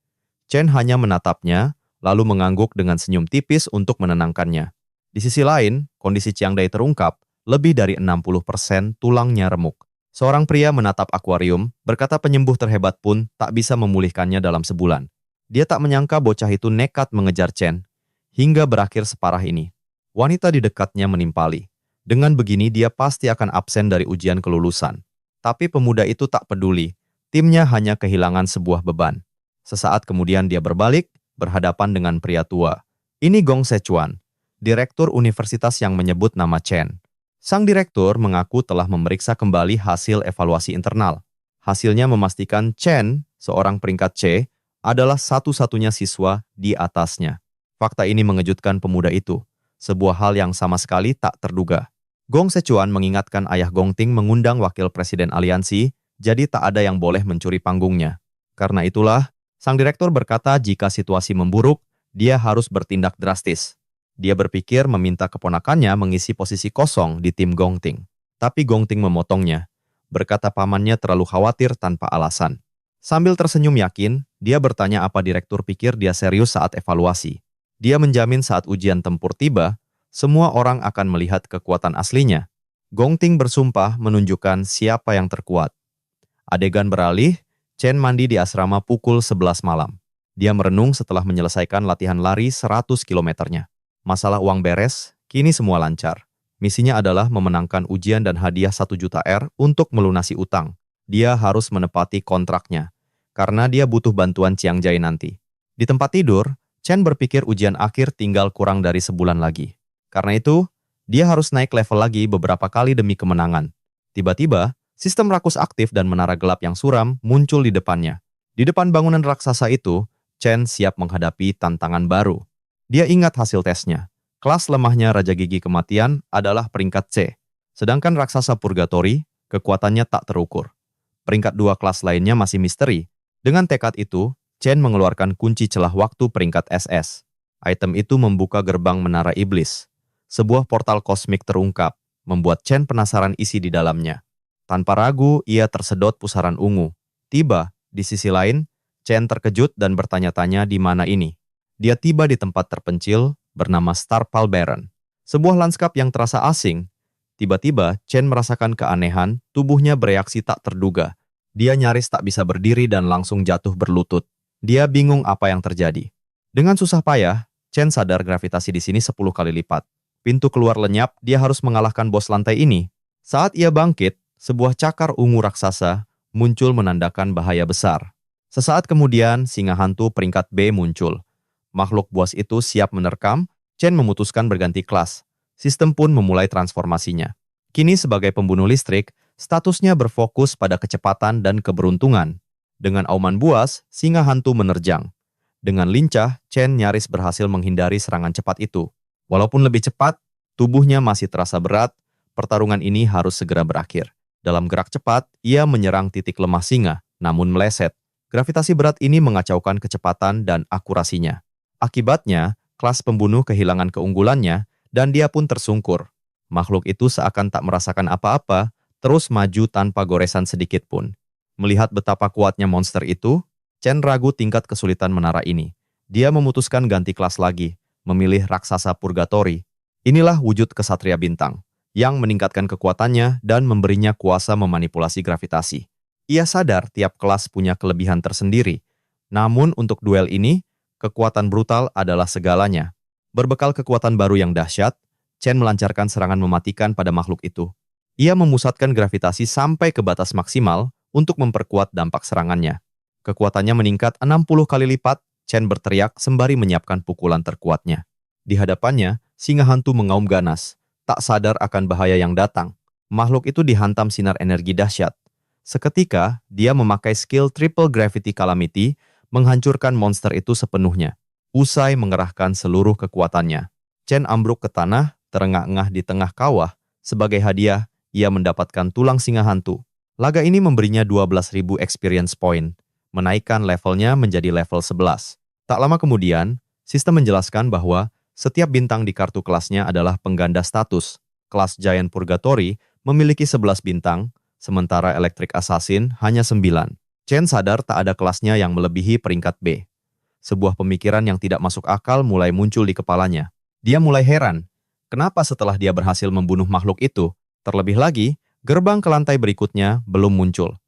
Chen hanya menatapnya, lalu mengangguk dengan senyum tipis untuk menenangkannya. Di sisi lain, kondisi Chiang Dai terungkap, lebih dari 60% tulangnya remuk. Seorang pria menatap akuarium, berkata penyembuh terhebat pun tak bisa memulihkannya dalam sebulan. Dia tak menyangka bocah itu nekat mengejar Chen, hingga berakhir separah ini. Wanita di dekatnya menimpali. Dengan begini dia pasti akan absen dari ujian kelulusan. Tapi pemuda itu tak peduli, timnya hanya kehilangan sebuah beban. Sesaat kemudian dia berbalik, berhadapan dengan pria tua. Ini Gong Sechuan, direktur universitas yang menyebut nama Chen. Sang direktur mengaku telah memeriksa kembali hasil evaluasi internal. Hasilnya memastikan Chen, seorang peringkat C, adalah satu-satunya siswa di atasnya. Fakta ini mengejutkan pemuda itu, sebuah hal yang sama sekali tak terduga. Gong Sechuan mengingatkan ayah Gong Ting mengundang wakil presiden aliansi, jadi tak ada yang boleh mencuri panggungnya. Karena itulah, sang direktur berkata jika situasi memburuk, dia harus bertindak drastis. Dia berpikir meminta keponakannya mengisi posisi kosong di tim Gong Ting. Tapi Gong Ting memotongnya, berkata pamannya terlalu khawatir tanpa alasan. Sambil tersenyum yakin, dia bertanya apa direktur pikir dia serius saat evaluasi. Dia menjamin saat ujian tempur tiba, semua orang akan melihat kekuatan aslinya. Gong Ting bersumpah menunjukkan siapa yang terkuat. Adegan beralih, Chen mandi di asrama pukul 11 malam. Dia merenung setelah menyelesaikan latihan lari 100 kilometernya. Masalah uang beres, kini semua lancar. Misinya adalah memenangkan ujian dan hadiah 1 juta R untuk melunasi utang. Dia harus menepati kontraknya, karena dia butuh bantuan Chiang Jai nanti. Di tempat tidur, Chen berpikir ujian akhir tinggal kurang dari sebulan lagi. Karena itu, dia harus naik level lagi beberapa kali demi kemenangan. Tiba-tiba, sistem rakus aktif dan menara gelap yang suram muncul di depannya. Di depan bangunan raksasa itu, Chen siap menghadapi tantangan baru. Dia ingat hasil tesnya. Kelas lemahnya Raja Gigi Kematian adalah peringkat C. Sedangkan raksasa Purgatory, kekuatannya tak terukur. Peringkat 2 kelas lainnya masih misteri. Dengan tekad itu, Chen mengeluarkan kunci celah waktu peringkat SS. Item itu membuka gerbang menara iblis. Sebuah portal kosmik terungkap, membuat Chen penasaran isi di dalamnya. Tanpa ragu, ia tersedot pusaran ungu. Tiba, di sisi lain, Chen terkejut dan bertanya-tanya di mana ini. Dia tiba di tempat terpencil bernama Starpal Baron. Sebuah lanskap yang terasa asing. Tiba-tiba, Chen merasakan keanehan, tubuhnya bereaksi tak terduga. Dia nyaris tak bisa berdiri dan langsung jatuh berlutut. Dia bingung apa yang terjadi. Dengan susah payah, Chen sadar gravitasi di sini 10 kali lipat. Pintu keluar lenyap, dia harus mengalahkan bos lantai ini. Saat ia bangkit, sebuah cakar ungu raksasa muncul menandakan bahaya besar. Sesaat kemudian, singa hantu peringkat B muncul. Makhluk buas itu siap menerkam, Chen memutuskan berganti kelas. Sistem pun memulai transformasinya. Kini sebagai pembunuh listrik, statusnya berfokus pada kecepatan dan keberuntungan. Dengan auman buas, singa hantu menerjang. Dengan lincah, Chen nyaris berhasil menghindari serangan cepat itu. Walaupun lebih cepat, tubuhnya masih terasa berat, pertarungan ini harus segera berakhir. Dalam gerak cepat, ia menyerang titik lemah singa, namun meleset. Gravitasi berat ini mengacaukan kecepatan dan akurasinya. Akibatnya, kelas pembunuh kehilangan keunggulannya, dan dia pun tersungkur. Makhluk itu seakan tak merasakan apa-apa, terus maju tanpa goresan sedikit pun. Melihat betapa kuatnya monster itu, Chen ragu tingkat kesulitan menara ini. Dia memutuskan ganti kelas lagi, memilih raksasa Purgatory. Inilah wujud kesatria bintang, yang meningkatkan kekuatannya dan memberinya kuasa memanipulasi gravitasi. Ia sadar tiap kelas punya kelebihan tersendiri. Namun untuk duel ini, kekuatan brutal adalah segalanya. Berbekal kekuatan baru yang dahsyat, Chen melancarkan serangan mematikan pada makhluk itu. Ia memusatkan gravitasi sampai ke batas maksimal untuk memperkuat dampak serangannya. Kekuatannya meningkat 60 kali lipat, Chen berteriak sembari menyiapkan pukulan terkuatnya. Di hadapannya, singa hantu mengaum ganas, tak sadar akan bahaya yang datang. Makhluk itu dihantam sinar energi dahsyat. Seketika, dia memakai skill Triple Gravity Calamity, menghancurkan monster itu sepenuhnya. Usai mengerahkan seluruh kekuatannya, Chen ambruk ke tanah, terengah-engah di tengah kawah. Sebagai hadiah, ia mendapatkan tulang singa hantu. Laga ini memberinya 12.000 experience point, menaikkan levelnya menjadi level 11. Tak lama kemudian, sistem menjelaskan bahwa setiap bintang di kartu kelasnya adalah pengganda status. Kelas Giant Purgatory memiliki 11 bintang, sementara Electric Assassin hanya 9. Chen sadar tak ada kelasnya yang melebihi peringkat B. Sebuah pemikiran yang tidak masuk akal mulai muncul di kepalanya. Dia mulai heran, kenapa setelah dia berhasil membunuh makhluk itu, terlebih lagi, gerbang ke lantai berikutnya belum muncul.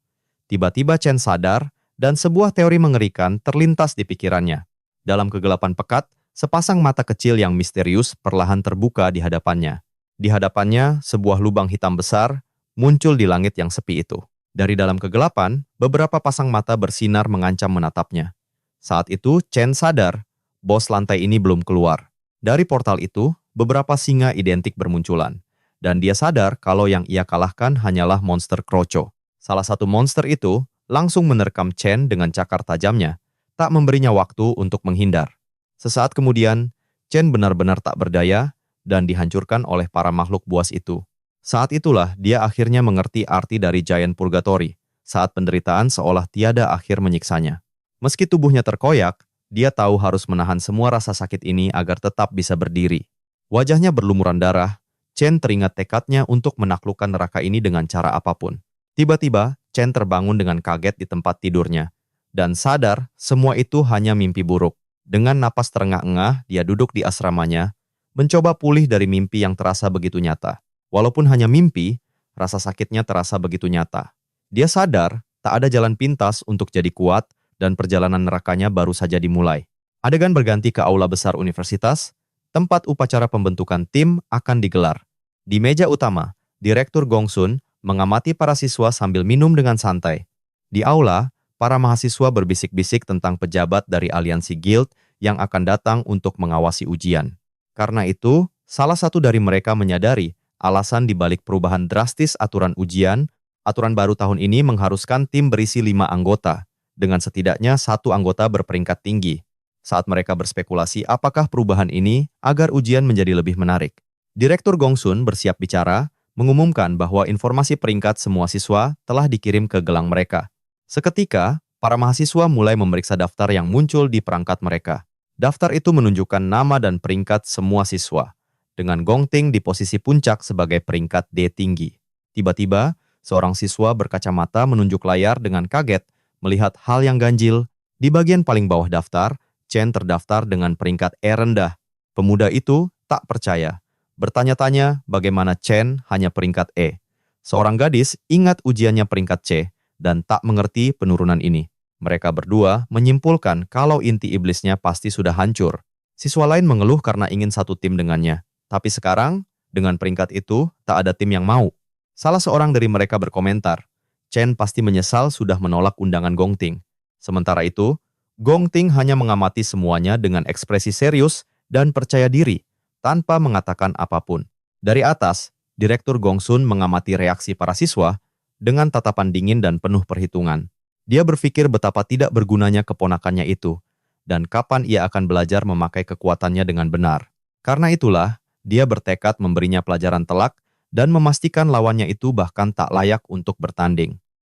Tiba-tiba Chen sadar, dan sebuah teori mengerikan terlintas di pikirannya. Dalam kegelapan pekat, sepasang mata kecil yang misterius perlahan terbuka di hadapannya. Di hadapannya, sebuah lubang hitam besar muncul di langit yang sepi itu. Dari dalam kegelapan, beberapa pasang mata bersinar mengancam menatapnya. Saat itu, Chen sadar, bos lantai ini belum keluar. Dari portal itu, beberapa singa identik bermunculan. Dan dia sadar kalau yang ia kalahkan hanyalah monster Kroco. Salah satu monster itu langsung menerkam Chen dengan cakar tajamnya, tak memberinya waktu untuk menghindar. Sesaat kemudian, Chen benar-benar tak berdaya dan dihancurkan oleh para makhluk buas itu. Saat itulah dia akhirnya mengerti arti dari Giant Purgatory, saat penderitaan seolah tiada akhir menyiksanya. Meski tubuhnya terkoyak, dia tahu harus menahan semua rasa sakit ini agar tetap bisa berdiri. Wajahnya berlumuran darah, Chen teringat tekadnya untuk menaklukkan neraka ini dengan cara apapun. Tiba-tiba, Chen terbangun dengan kaget di tempat tidurnya, dan sadar semua itu hanya mimpi buruk. Dengan napas terengah-engah, dia duduk di asramanya, mencoba pulih dari mimpi yang terasa begitu nyata. Walaupun hanya mimpi, rasa sakitnya terasa begitu nyata. Dia sadar tak ada jalan pintas untuk jadi kuat, dan perjalanan nerakanya baru saja dimulai. Adegan berganti ke aula besar universitas, tempat upacara pembentukan tim akan digelar. Di meja utama, Direktur Gongsun mengamati para siswa sambil minum dengan santai. Di aula, para mahasiswa berbisik-bisik tentang pejabat dari aliansi guild yang akan datang untuk mengawasi ujian. Karena itu, salah satu dari mereka menyadari alasan dibalik perubahan drastis aturan ujian. Aturan baru tahun ini mengharuskan tim berisi 5 anggota, dengan setidaknya 1 anggota berperingkat tinggi. Saat mereka berspekulasi apakah perubahan ini agar ujian menjadi lebih menarik. Direktur Gongsun bersiap bicara, mengumumkan bahwa informasi peringkat semua siswa telah dikirim ke gelang mereka. Seketika, para mahasiswa mulai memeriksa daftar yang muncul di perangkat mereka. Daftar itu menunjukkan nama dan peringkat semua siswa, dengan Gongting di posisi puncak sebagai peringkat D tinggi. Tiba-tiba, seorang siswa berkacamata menunjuk layar dengan kaget, melihat hal yang ganjil. Di bagian paling bawah daftar, Chen terdaftar dengan peringkat E rendah. Pemuda itu tak percaya, bertanya-tanya bagaimana Chen hanya peringkat E. Seorang gadis ingat ujiannya peringkat C, dan tak mengerti penurunan ini. Mereka berdua menyimpulkan kalau inti iblisnya pasti sudah hancur. Siswa lain mengeluh karena ingin satu tim dengannya. Tapi sekarang, dengan peringkat itu, tak ada tim yang mau. Salah seorang dari mereka berkomentar, Chen pasti menyesal sudah menolak undangan Gongting. Sementara itu, Gongting hanya mengamati semuanya dengan ekspresi serius dan percaya diri, tanpa mengatakan apapun. Dari atas, Direktur Gongsun mengamati reaksi para siswa dengan tatapan dingin dan penuh perhitungan. Dia berpikir betapa tidak bergunanya keponakannya itu, dan kapan ia akan belajar memakai kekuatannya dengan benar. Karena itulah, dia bertekad memberinya pelajaran telak dan memastikan lawannya itu bahkan tak layak untuk bertanding.